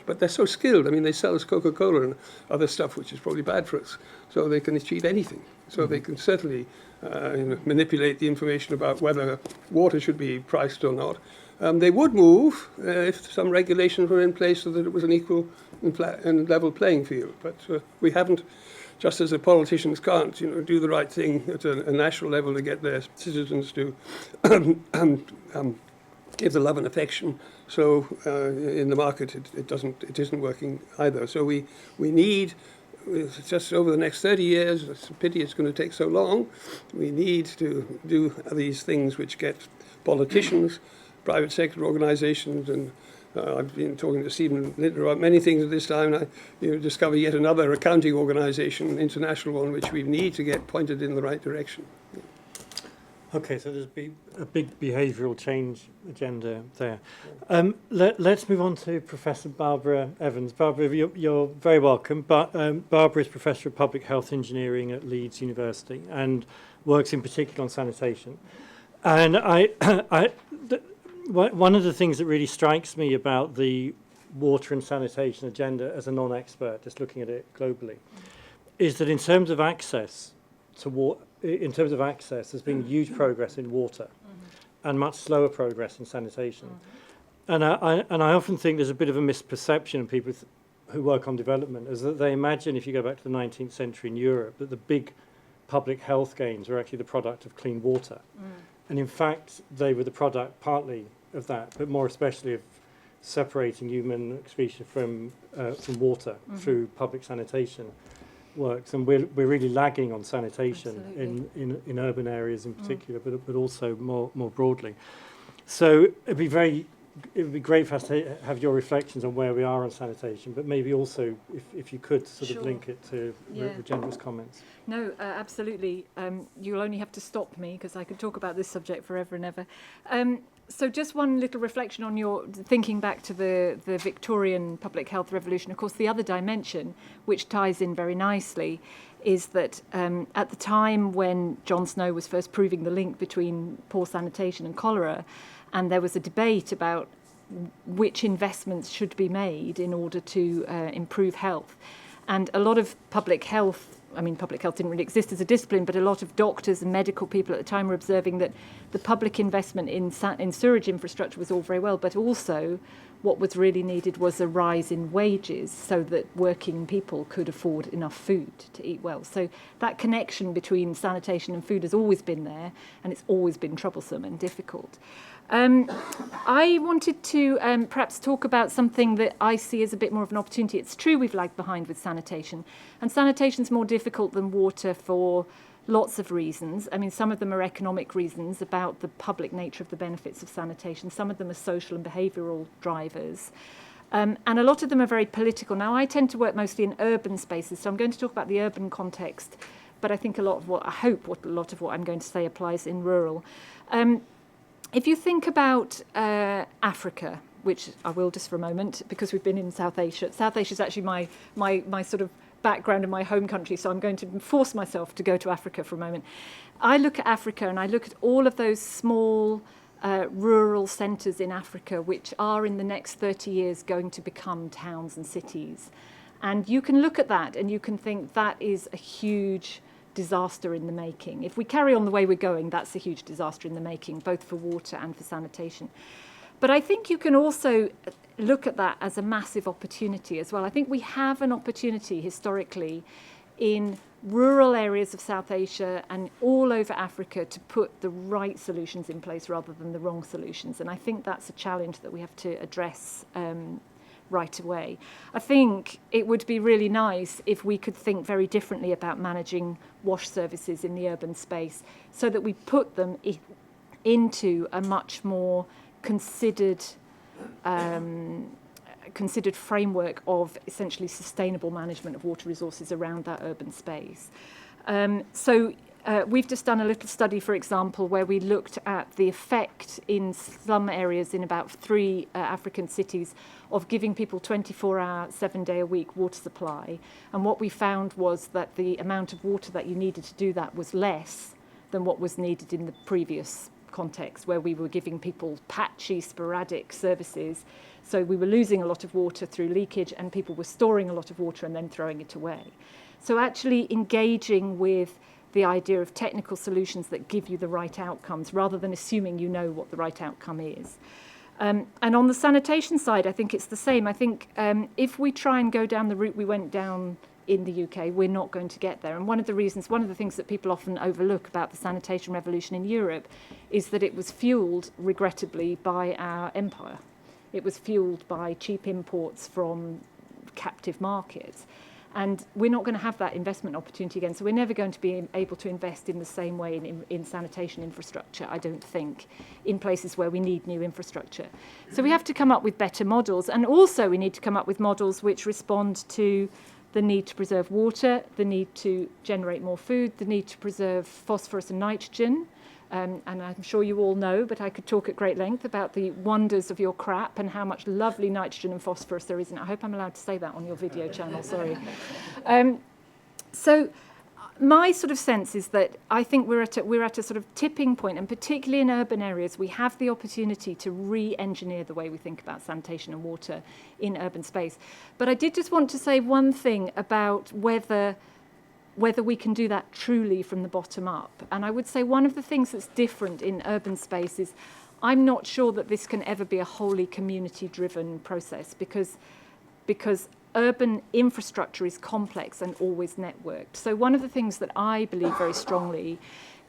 but they're so skilled. I mean, they sell us Coca-Cola and other stuff, which is probably bad for us. So they can achieve anything. So they can certainly manipulate the information about whether water should be priced or not. They would move if some regulations were in place so that it was an equal and level playing field. But we haven't. Just as the politicians can't, do the right thing at a national level to get their citizens to give the love and affection. So in the market, it isn't working either. So we need, just over the next 30 years, it's a pity it's going to take so long, we need to do these things which get politicians, private sector organizations, and I've been talking to Stephen Litter about many things at this time, and I discover yet another accounting organization, an international one, which we need to get pointed in the right direction. Okay, so there's a big behavioural change agenda there. Let's move on to Professor Barbara Evans. Barbara, you're very welcome. But Barbara is Professor of Public Health Engineering at Leeds University and works in particular on sanitation. And one of the things that really strikes me about the water and sanitation agenda as a non-expert, just looking at it globally, is that in terms of access to water, there's been huge progress in water and much slower progress in sanitation. And I often think there's a bit of a misperception of people who work on development, is that they imagine, if you go back to the 19th century in Europe, that the big public health gains were actually the product of clean water. And in fact, they were the product partly of that, but more especially of separating human excretion from water through public sanitation works. And we're really lagging on sanitation in urban areas in particular, but also more broadly. So it'd be great for us to have your reflections on where we are on sanitation, but maybe also if you could sort of link it to Rajendra's comments. No, absolutely. You'll only have to stop me because I could talk about this subject forever and ever. So just one little reflection on your thinking back to the Victorian public health revolution. Of course, the other dimension, which ties in very nicely, is that at the time when John Snow was first proving the link between poor sanitation and cholera, and there was a debate about which investments should be made in order to improve health. And a lot of public health I mean, public health didn't really exist as a discipline, but a lot of doctors and medical people at the time were observing that the public investment in sewage infrastructure was all very well, but also what was really needed was a rise in wages so that working people could afford enough food to eat well. So that connection between sanitation and food has always been there, and it's always been troublesome and difficult. I wanted to perhaps talk about something that I see as a bit more of an opportunity. It's true we've lagged behind with sanitation, and sanitation's more difficult than water for lots of reasons. I mean, some of them are economic reasons about the public nature of the benefits of sanitation. Some of them are social and behavioural drivers. And a lot of them are very political. Now, I tend to work mostly in urban spaces, so I'm going to talk about the urban context, but I think a lot of what I'm going to say applies in rural. If you think about Africa, which I will just for a moment, because we've been in South Asia. South Asia is actually my sort of background in my home country, so I'm going to force myself to go to Africa for a moment. I look at Africa and I look at all of those small rural centres in Africa which are in the next 30 years going to become towns and cities. And you can look at that and you can think that is a huge disaster in the making. If we carry on the way we're going, that's a huge disaster in the making, both for water and for sanitation. But I think you can also look at that as a massive opportunity as well. I think we have an opportunity historically in rural areas of South Asia and all over Africa to put the right solutions in place rather than the wrong solutions. And I think that's a challenge that we have to address right away. I think it would be really nice if we could think very differently about managing wash services in the urban space so that we put them into a much more considered framework of essentially sustainable management of water resources around that urban space. We've just done a little study, for example, where we looked at the effect in slum areas in about 3 African cities of giving people 24-hour, 7-day-a-week water supply. And what we found was that the amount of water that you needed to do that was less than what was needed in the previous context, where we were giving people patchy, sporadic services. So we were losing a lot of water through leakage, and people were storing a lot of water and then throwing it away. So actually engaging with the idea of technical solutions that give you the right outcomes rather than assuming you know what the right outcome is. And on the sanitation side, I think it's the same. I think if we try and go down the route we went down in the UK, we're not going to get there. And one of the things that people often overlook about the sanitation revolution in Europe is that it was fueled, regrettably, by our empire. It was fueled by cheap imports from captive markets. And we're not going to have that investment opportunity again. So we're never going to be able to invest in the same way in sanitation infrastructure, I don't think, in places where we need new infrastructure. So we have to come up with better models. And also we need to come up with models which respond to the need to preserve water, the need to generate more food, the need to preserve phosphorus and nitrogen. And I'm sure you all know, but I could talk at great length about the wonders of your crap and how much lovely nitrogen and phosphorus there is in it. I hope I'm allowed to say that on your video channel, sorry. So my sort of sense is that I think we're at a sort of tipping point, and particularly in urban areas, we have the opportunity to re-engineer the way we think about sanitation and water in urban space. But I did just want to say one thing about whether we can do that truly from the bottom up. And I would say one of the things that's different in urban space is I'm not sure that this can ever be a wholly community-driven process because urban infrastructure is complex and always networked. So one of the things that I believe very strongly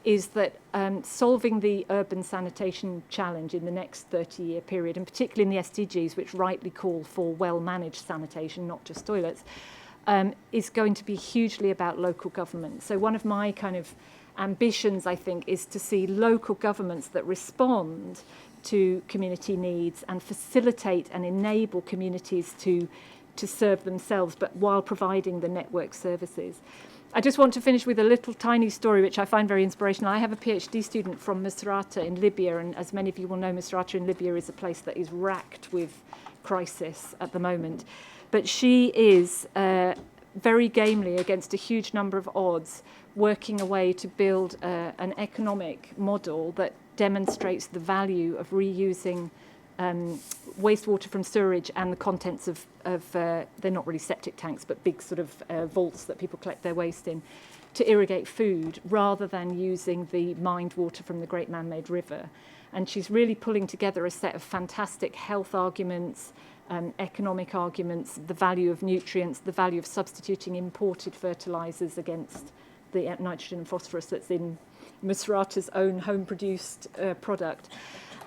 is that solving the urban sanitation challenge in the next 30-year period, and particularly in the SDGs, which rightly call for well-managed sanitation, not just toilets, is going to be hugely about local government. So one of my kind of ambitions, I think, is to see local governments that respond to community needs and facilitate and enable communities to serve themselves, but while providing the network services. I just want to finish with a little tiny story which I find very inspirational. I have a PhD student from Misrata in Libya, and as many of you will know, Misrata in Libya is a place that is racked with crisis at the moment. But she is very gamely, against a huge number of odds, working away to build an economic model that demonstrates the value of reusing wastewater from sewerage and the contents of they're not really septic tanks, but big sort of vaults that people collect their waste in, to irrigate food rather than using the mined water from the Great Man-Made River. And she's really pulling together a set of fantastic health arguments, economic arguments, the value of nutrients, the value of substituting imported fertilisers against the nitrogen and phosphorus that's in Misrata's own home-produced product.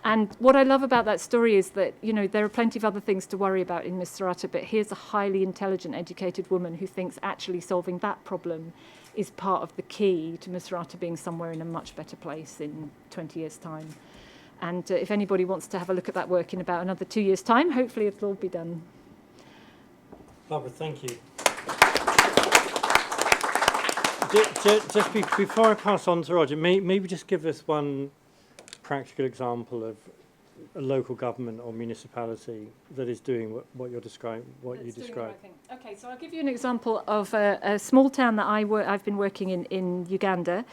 And what I love about that story is that, you know, there are plenty of other things to worry about in Misrata, but here's a highly intelligent, educated woman who thinks actually solving that problem is part of the key to Misrata being somewhere in a much better place in 20 years' time. And if anybody wants to have a look at that work in about another 2 years' time, hopefully it'll all be done. Barbara, thank you. Just before I pass on to Roger, maybe just give us one practical example of a local government or municipality that is doing what you're describing, what you described. Okay, so I'll give you an example of a small town that I've been working in Uganda.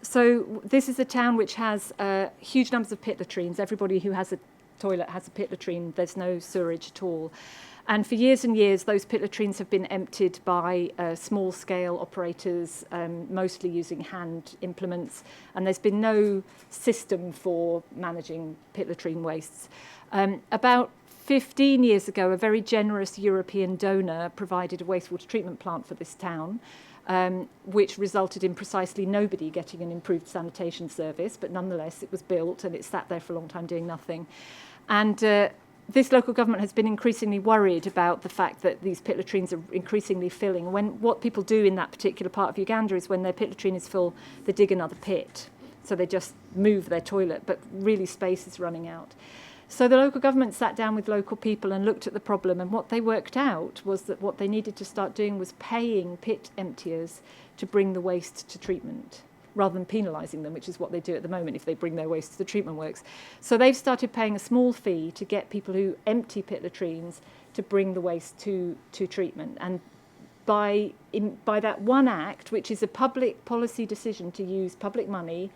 So this is a town which has huge numbers of pit latrines. Everybody who has a toilet has a pit latrine. There's no sewerage at all. And for years and years, those pit latrines have been emptied by small-scale operators, mostly using hand implements. And there's been no system for managing pit latrine wastes. About 15 years ago, a very generous European donor provided a wastewater treatment plant for this town, which resulted in precisely nobody getting an improved sanitation service, but nonetheless it was built and it sat there for a long time doing nothing. And this local government has been increasingly worried about the fact that these pit latrines are increasingly filling. What people do in that particular part of Uganda is when their pit latrine is full, they dig another pit. So they just move their toilet, but really space is running out. So the local government sat down with local people and looked at the problem, and what they worked out was that what they needed to start doing was paying pit emptiers to bring the waste to treatment, rather than penalising them, which is what they do at the moment if they bring their waste to the treatment works. So they've started paying a small fee to get people who empty pit latrines to bring the waste to treatment. And by that one act, which is a public policy decision to use public money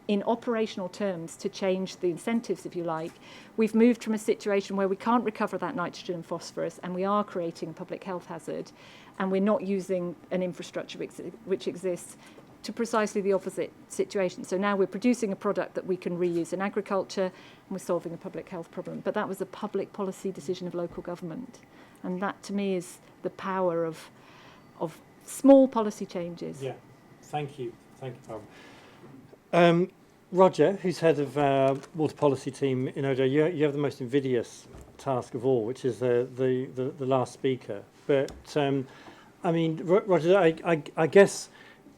in operational terms to change the incentives, if you like, we've moved from a situation where we can't recover that nitrogen and phosphorus, and we are creating a public health hazard, and we're not using an infrastructure which exists, to precisely the opposite situation. So now we're producing a product that we can reuse in agriculture, and we're solving a public health problem. But that was a public policy decision of local government. And that, to me, is the power of small policy changes. Yeah, thank you. Thank you, Barbara. Roger, who's head of water policy team in Odo, you have the most invidious task of all, which is the last speaker. But, I mean, Roger, I guess,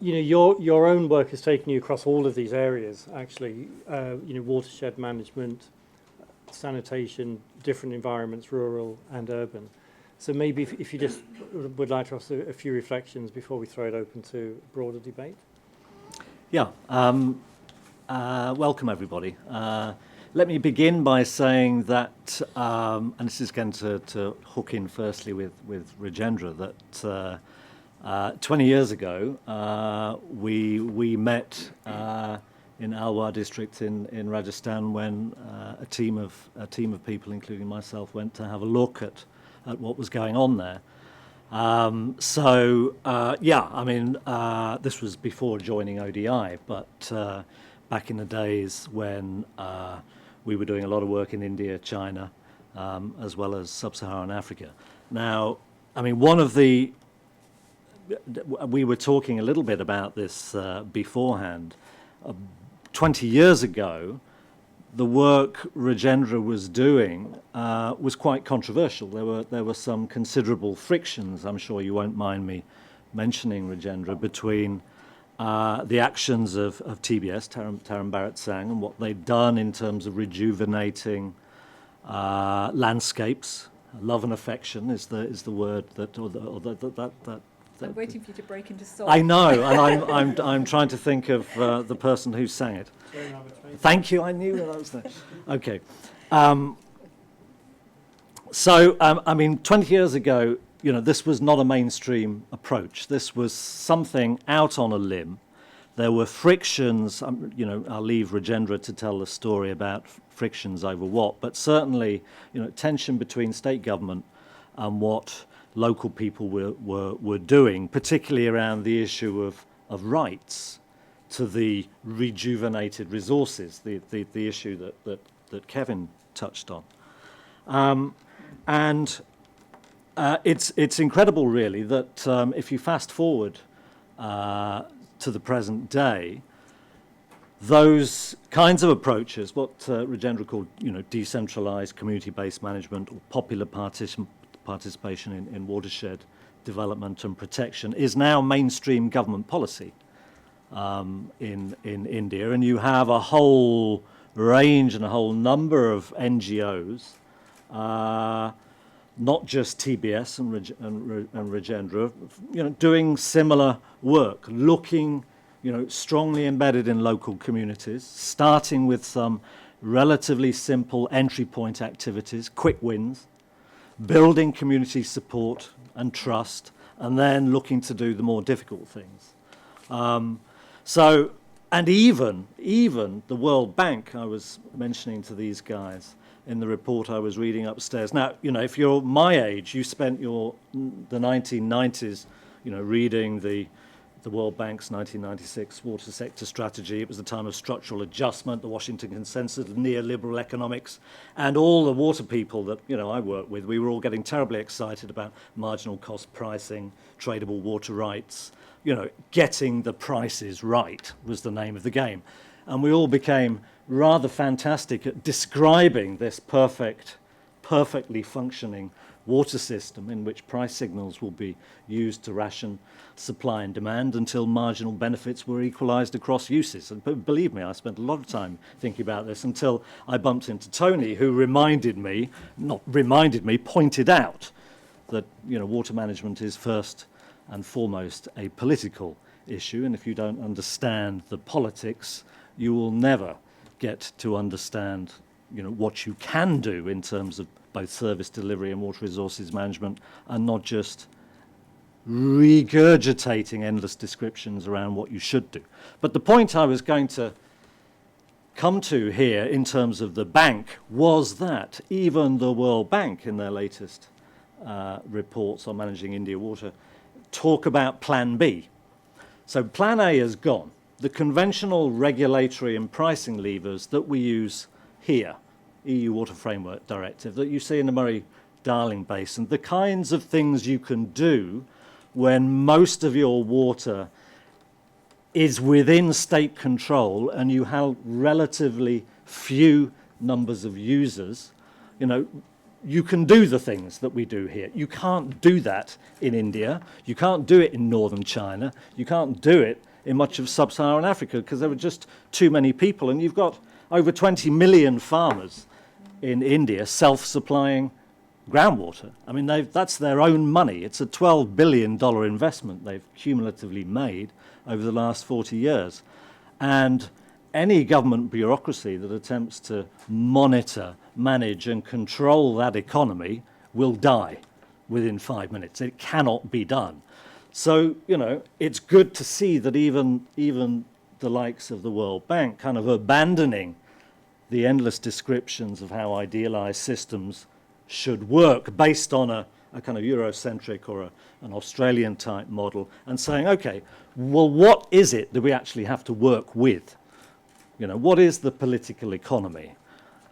you know, your own work has taken you across all of these areas, actually, you know, watershed management, sanitation, different environments, rural and urban. So maybe if you just would like to offer a few reflections before we throw it open to broader debate. Yeah, welcome everybody. Let me begin by saying that, and this is going to hook in firstly with Rajendra, that 20 years ago, we met in Alwar district in Rajasthan when a team of people, including myself, went to have a look at what was going on there. Yeah, I mean, this was before joining ODI, but back in the days when we were doing a lot of work in India, China, as well as sub-Saharan Africa. Now, I mean, we were talking a little bit about this beforehand. 20 years ago, the work Rajendra was doing was quite controversial. There were some considerable frictions, I'm sure you won't mind me mentioning, Rajendra, between the actions of TBS, Taran Bharat Sangh, and what they'd done in terms of rejuvenating landscapes. Love and affection is the word that I'm waiting for you to break into song. I know, and I'm trying to think of the person who sang it. Thank you. I knew that was there. Okay. I mean, 20 years ago, you know, this was not a mainstream approach. This was something out on a limb There were frictions, I'll leave Rajendra to tell the story about frictions over what, but certainly, tension between state government and what local people were doing, particularly around the issue of rights to the rejuvenated resources, the issue that Kevin touched on. It's incredible, really, that if you fast forward to the present day, those kinds of approaches, what Rajendra called, decentralised, community-based management, or popular participation in watershed development and protection, is now mainstream government policy in India, and you have a whole range and a whole number of NGOs, not just TBS and Rajendra, doing similar work, looking, strongly embedded in local communities, starting with some relatively simple entry point activities, quick wins, building community support and trust, and then looking to do the more difficult things. And even the World Bank, I was mentioning to these guys in the report I was reading upstairs. Now, if you're my age, you spent the 1990s, reading the World Bank's 1996 water sector strategy. It was the time of structural adjustment, the Washington Consensus, neoliberal economics, and all the water people that I work with. We were all getting terribly excited about marginal cost pricing, tradable water rights. Getting the prices right was the name of the game, and we all became rather fantastic at describing this perfectly functioning water system in which price signals will be used to ration supply and demand until marginal benefits were equalized across uses. And believe me, I spent a lot of time thinking about this until I bumped into Tony, who pointed out that water management is first and foremost a political issue, and if you don't understand the politics, you will never get to understand what you can do in terms of both service delivery and water resources management, and not just regurgitating endless descriptions around what you should do. But the point I was going to come to here in terms of the bank was that even the World Bank, in their latest reports on managing India water, talk about Plan B. So Plan A is gone. The conventional regulatory and pricing levers that we use here, EU Water Framework Directive, that you see in the Murray-Darling Basin, the kinds of things you can do when most of your water is within state control and you have relatively few numbers of users, you can do the things that we do here. You can't do that in India. You can't do it in northern China. You can't do it in much of sub-Saharan Africa because there were just too many people. And you've got over 20 million farmers in India self-supplying groundwater. I mean, that's their own money. It's a $12 billion investment they've cumulatively made over the last 40 years. And any government bureaucracy that attempts to monitor, manage and control that economy will die within 5 minutes. It cannot be done. So, it's good to see that even the likes of the World Bank kind of abandoning the endless descriptions of how idealized systems should work based on a kind of Eurocentric or an Australian type model, and saying, okay, well, what is it that we actually have to work with? What is the political economy?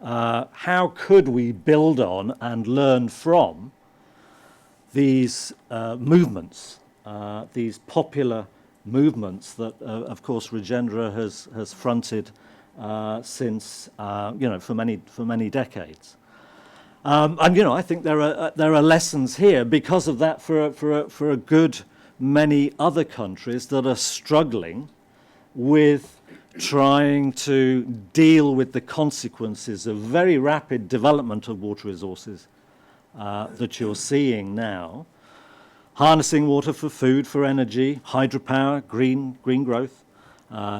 How could we build on and learn from these movements, these popular movements that, of course, Rajendra has fronted since, for many decades. And I think there are lessons here because of that for a good many other countries that are struggling with trying to deal with the consequences of very rapid development of water resources that you're seeing now. Harnessing water for food, for energy, hydropower, green growth,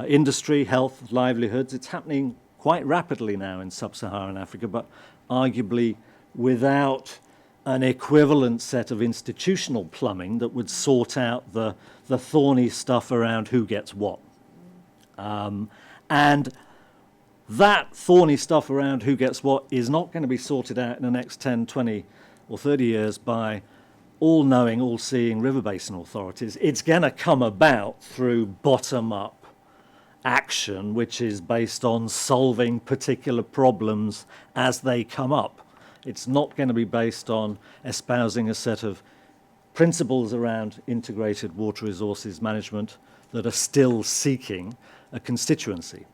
industry, health, livelihoods. It's happening quite rapidly now in sub-Saharan Africa, but arguably without an equivalent set of institutional plumbing that would sort out the thorny stuff around who gets what. And that thorny stuff around who gets what is not going to be sorted out in the next 10, 20 or 30 years by all-knowing, all-seeing river basin authorities. It's going to come about through bottom-up action, which is based on solving particular problems as they come up. It's not going to be based on espousing a set of principles around integrated water resources management that are still seeking a constituency.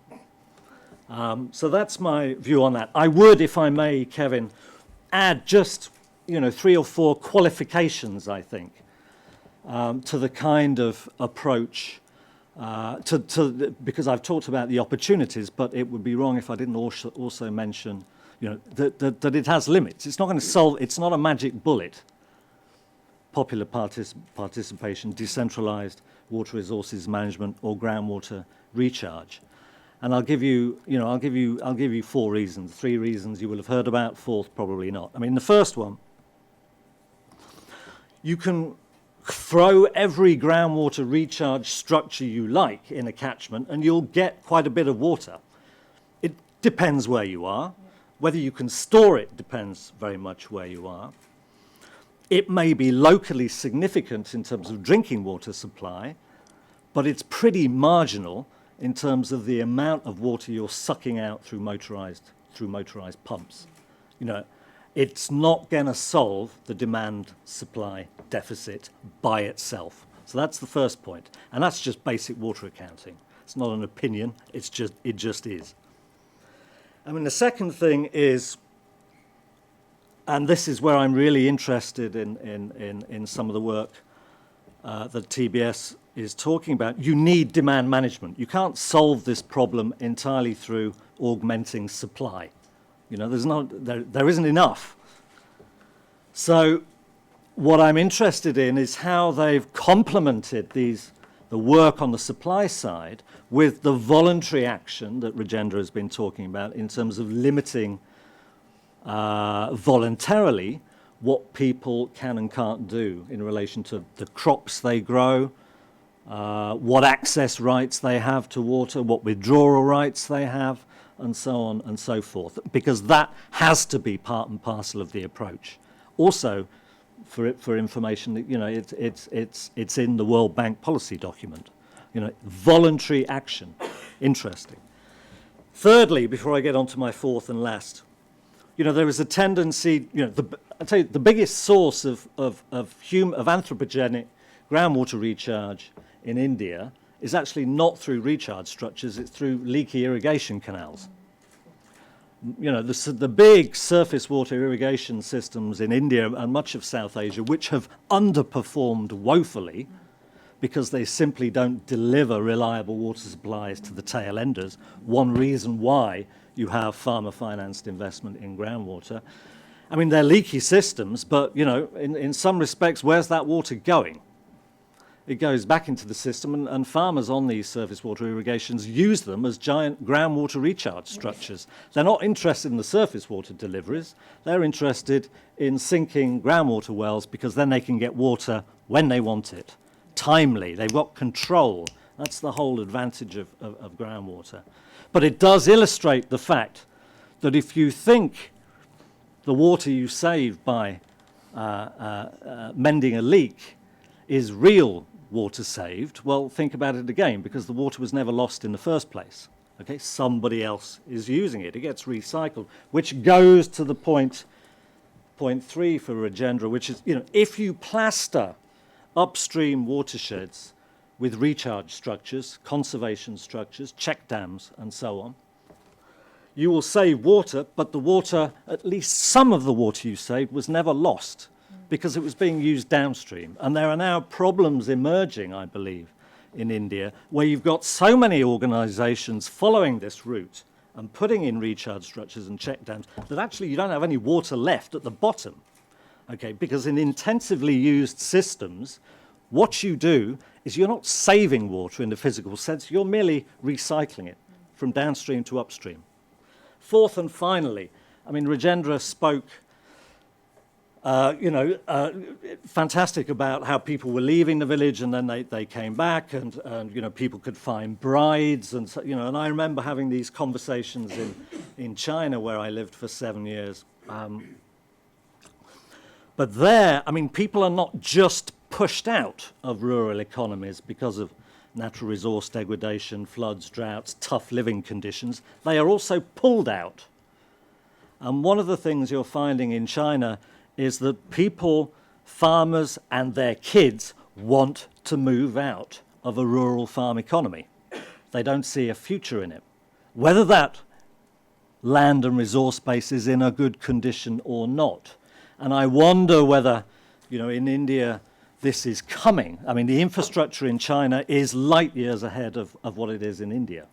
So that's my view on that. I would, if I may, Kevin, add just 3 or 4 qualifications, I think, to the kind of approach, because I've talked about the opportunities, but it would be wrong if I didn't also mention that it has limits. It's not going to solve, it's not a magic bullet. Popular participation, decentralised water resources management, or groundwater recharge. And I'll give you 4 reasons. 3 reasons you will have heard about, 4th probably not. I mean, the first one, you can throw every groundwater recharge structure you like in a catchment and you'll get quite a bit of water. It depends where you are. Whether you can store it depends very much where you are. It may be locally significant in terms of drinking water supply, but it's pretty marginal in terms of the amount of water you're sucking out through motorized pumps. It's not going to solve the demand-supply deficit by itself. So that's the first point, and that's just basic water accounting. It's not an opinion. It just is. I mean, the second thing is, and this is where I'm really interested in some of the work that TBS is talking about. You need demand management. You can't solve this problem entirely through augmenting supply. There isn't enough. So what I'm interested in is how they've complemented the work on the supply side with the voluntary action that Rajendra has been talking about in terms of limiting voluntarily what people can and can't do in relation to the crops they grow, what access rights they have to water, what withdrawal rights they have, and so on and so forth, because that has to be part and parcel of the approach. Also, for information, it's in the World Bank policy document. Voluntary action, interesting. Thirdly, before I get on to my 4th and last, there is a tendency. I tell you, the biggest source of anthropogenic groundwater recharge in India is actually not through recharge structures, it's through leaky irrigation canals. The big surface water irrigation systems in India and much of South Asia, which have underperformed woefully because they simply don't deliver reliable water supplies to the tail enders. One reason why you have farmer-financed investment in groundwater. I mean, they're leaky systems, but, in some respects, where's that water going? It goes back into the system, and farmers on these surface water irrigations use them as giant groundwater recharge structures. They're not interested in the surface water deliveries. They're interested in sinking groundwater wells because then they can get water when they want it, timely. They've got control. That's the whole advantage of groundwater. But it does illustrate the fact that if you think the water you save by mending a leak is real water saved, well, think about it again, because the water was never lost in the first place. Okay, somebody else is using it. It gets recycled, which goes to the point 3 for Rajendra, which is, if you plaster upstream watersheds with recharge structures, conservation structures, check dams, and so on, you will save water, but the water, at least some of the water you saved, was never lost because it was being used downstream. And there are now problems emerging, I believe, in India, where you've got so many organizations following this route and putting in recharge structures and check dams that actually you don't have any water left at the bottom. Okay, because in intensively used systems, what you do is you're not saving water in the physical sense, you're merely recycling it from downstream to upstream. 4th and finally, I mean, Rajendra spoke fantastic about how people were leaving the village and then they came back and people could find brides and so, and I remember having these conversations in China where I lived for 7 years. But there, I mean, people are not just pushed out of rural economies because of natural resource degradation, floods, droughts, tough living conditions. They are also pulled out. And one of the things you're finding in China is that people, farmers and their kids want to move out of a rural farm economy. They don't see a future in it. Whether that land and resource base is in a good condition or not. And I wonder whether, in India, this is coming. I mean, the infrastructure in China is light years ahead of what it is in India,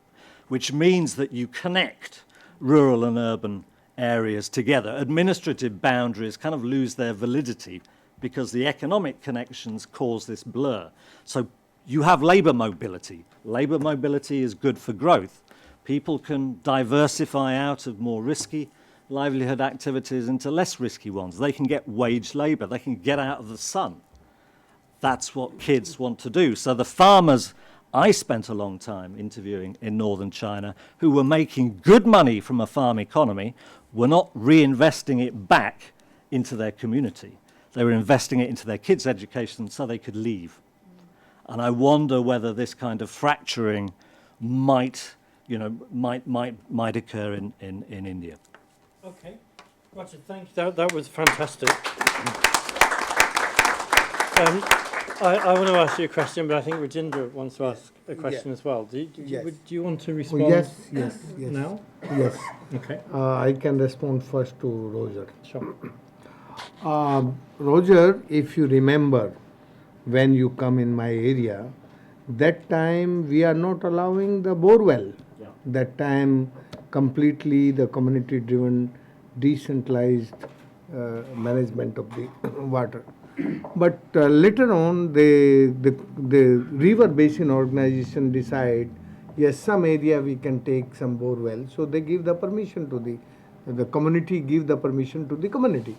which means that you connect rural and urban areas together. Administrative boundaries kind of lose their validity because the economic connections cause this blur. So you have labor mobility. Labor mobility is good for growth. People can diversify out of more risky livelihood activities into less risky ones. They can get wage labor. They can get out of the sun. That's what kids want to do. So the farmers I spent a long time interviewing in northern China who were making good money from a farm economy were not reinvesting it back into their community. They were investing it into their kids' education so they could leave. And I wonder whether this kind of fracturing might occur in India. Okay, Roger, thank you. That was fantastic. I want to ask you a question, but I think Rajendra wants to ask a question as well. Do you want to respond Yes. now? Yes. Okay. I can respond first to Roger. Sure. Roger, if you remember, when you come in my area, that time we are not allowing the borewell. Yeah. That time completely the community-driven, decentralized management of the water. But later on, the river basin organization decide, yes, some area we can take some borewell. So they give the permission to the community, give the permission to the community.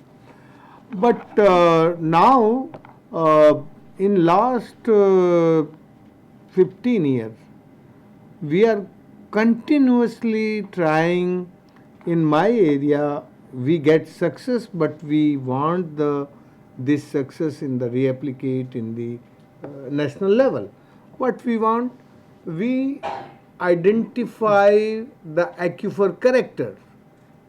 But now, in last 15 years, we are continuously trying. In my area, we get success, but we want this success in the reapplicate in the national level. What we want, we identify the aquifer character,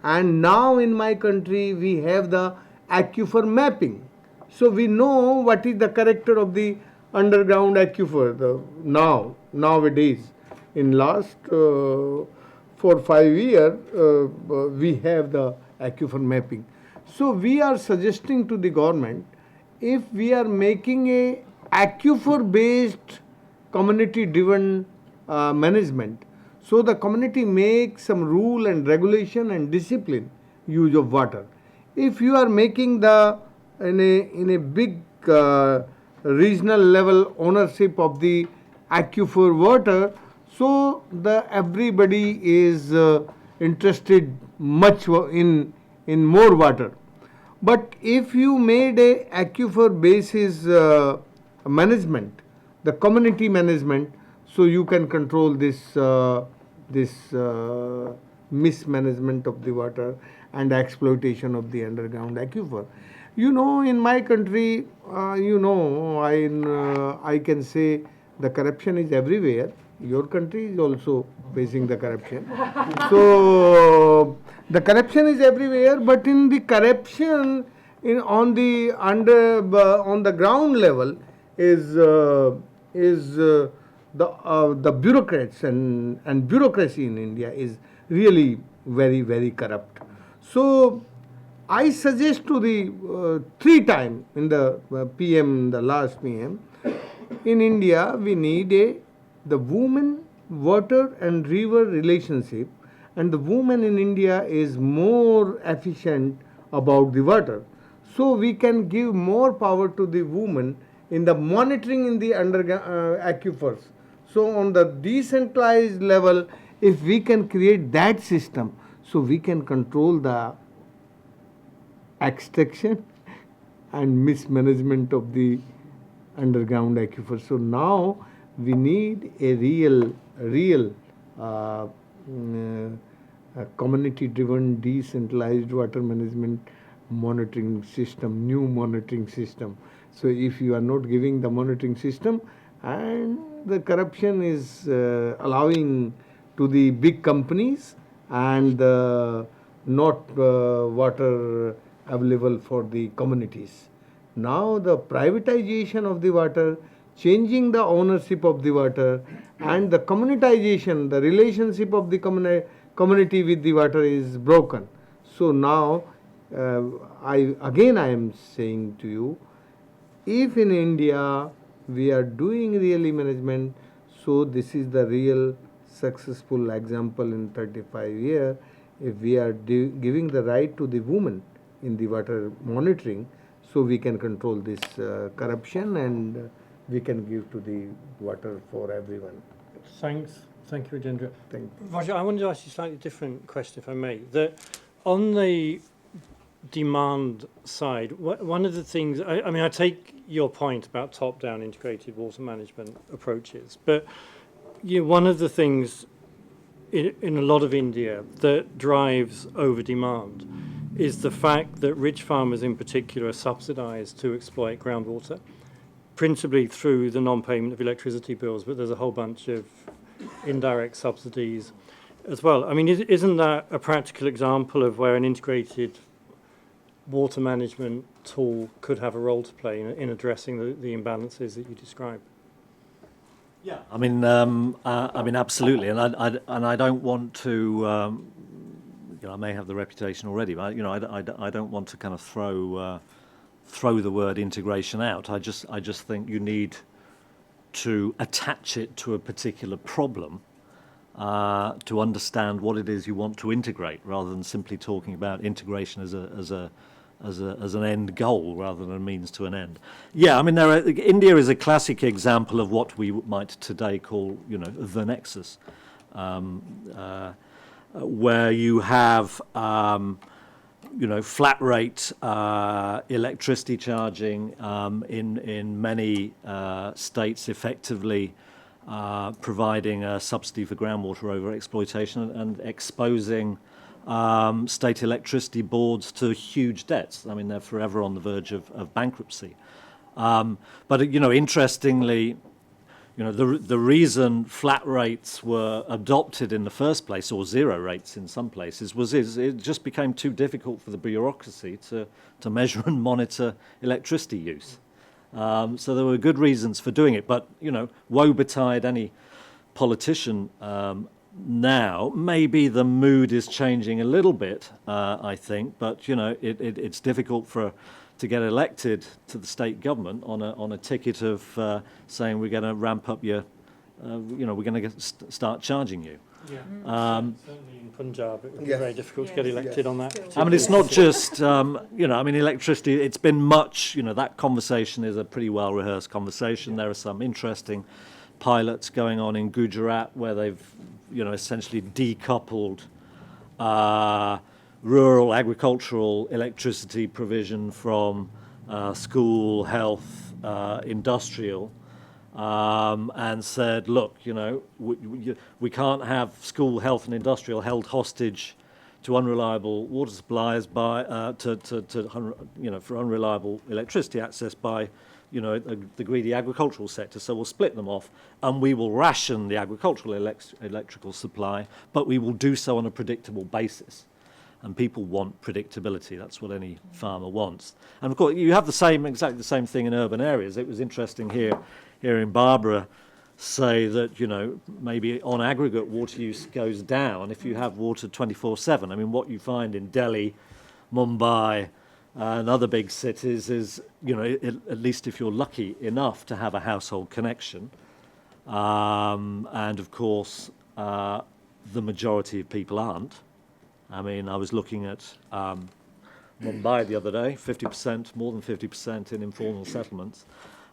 and now in my country we have the aquifer mapping. So we know what is the character of the underground aquifer nowadays. In last 4 or 5 years, we have the aquifer mapping. So we are suggesting to the government, if we are making a aquifer-based community-driven management, so the community makes some rule and regulation and discipline use of water. If you are making in a big regional level ownership of the aquifer water, so everybody is interested much in more water. But if you made a aquifer basis management, the community management, so you can control this mismanagement of the water and exploitation of the underground aquifer. In my country, I can say the corruption is everywhere. Your country is also facing the corruption. So the corruption is everywhere, but in the corruption on the ground level is the bureaucrats and bureaucracy in India is really very, very corrupt. So I suggest to the 3 times in the PM, the last PM, in India we need the woman, water and river relationship, and the woman in India is more efficient about the water. So we can give more power to the woman in the monitoring in the aquifers. So on the decentralized level, if we can create that system, so we can control the extraction, and mismanagement of the underground aquifer. So now we need a real community-driven, decentralized water management monitoring system, new monitoring system. So if you are not giving the monitoring system, and the corruption is allowing to the big companies and not water available for the communities. Now the privatization of the water, changing the ownership of the water, and the communitization, the relationship of the community with the water is broken. So now I am saying to you, if in India we are doing really management, so this is the real successful example in 35 years. If we are giving the right to the women in the water monitoring, so we can control this corruption, and we can give to the water for everyone. Thanks. Thank you, Rajendra. Thank you. Roger, I wanted to ask you a slightly different question, if I may. That on the demand side, one of the things, I mean, I take your point about top-down integrated water management approaches, but one of the things in a lot of India that drives over-demand is the fact that rich farmers in particular are subsidized to exploit groundwater, principally through the non-payment of electricity bills, but there's a whole bunch of indirect subsidies as well. I mean, isn't that a practical example of where an integrated water management tool could have a role to play in addressing the imbalances that you describe? Yeah, I mean, absolutely, and I don't want to. I may have the reputation already, but I don't want to kind of throw the word integration out. I just think you need to attach it to a particular problem to understand what it is you want to integrate, rather than simply talking about integration as an end goal rather than a means to an end. Yeah, I mean, India is a classic example of what we might today call, the nexus, where you have, flat rate electricity charging in many states, effectively providing a subsidy for groundwater over exploitation and exposing state electricity boards to huge debts. I mean, they're forever on the verge of bankruptcy. But interestingly, the reason flat rates were adopted in the first place, or zero rates in some places, is it just became too difficult for the bureaucracy to measure and monitor electricity use. So there were good reasons for doing it. But woe betide any politician now. Maybe the mood is changing a little bit, I think, but it's difficult to get elected to the state government on a ticket of saying we're going to ramp up your, we're going to start charging you. Yeah. Certainly in Punjab, it would be very difficult to get elected on that. I mean, it's not just, electricity, it's been much, that conversation is a pretty well-rehearsed conversation. There are some interesting pilots going on in Gujarat where they've, essentially decoupled rural agricultural electricity provision from school, health, industrial, and said, look, we can't have school, health, and industrial held hostage to unreliable water supplies for unreliable electricity access by the greedy agricultural sector. So we'll split them off, and we will ration the agricultural electrical supply, but we will do so on a predictable basis. And people want predictability. That's what any farmer wants. And of course, you have exactly the same thing in urban areas. It was interesting here in Barbara, say that maybe on aggregate water use goes down if you have water 24/7. I mean, what you find in Delhi, Mumbai, and other big cities is, at least if you're lucky enough to have a household connection, and of course, the majority of people aren't. I mean, I was looking at Mumbai the other day, 50%, more than 50% in informal settlements.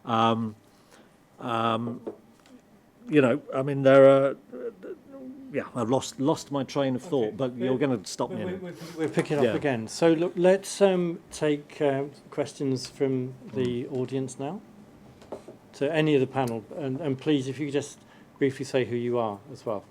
I mean, there are, I've lost my train of thought, Okay. but you're going to stop me. We'll pick it up Yeah. again. So look, let's take questions from the audience now. So any of the panel, and please, if you could just briefly say who you are as well.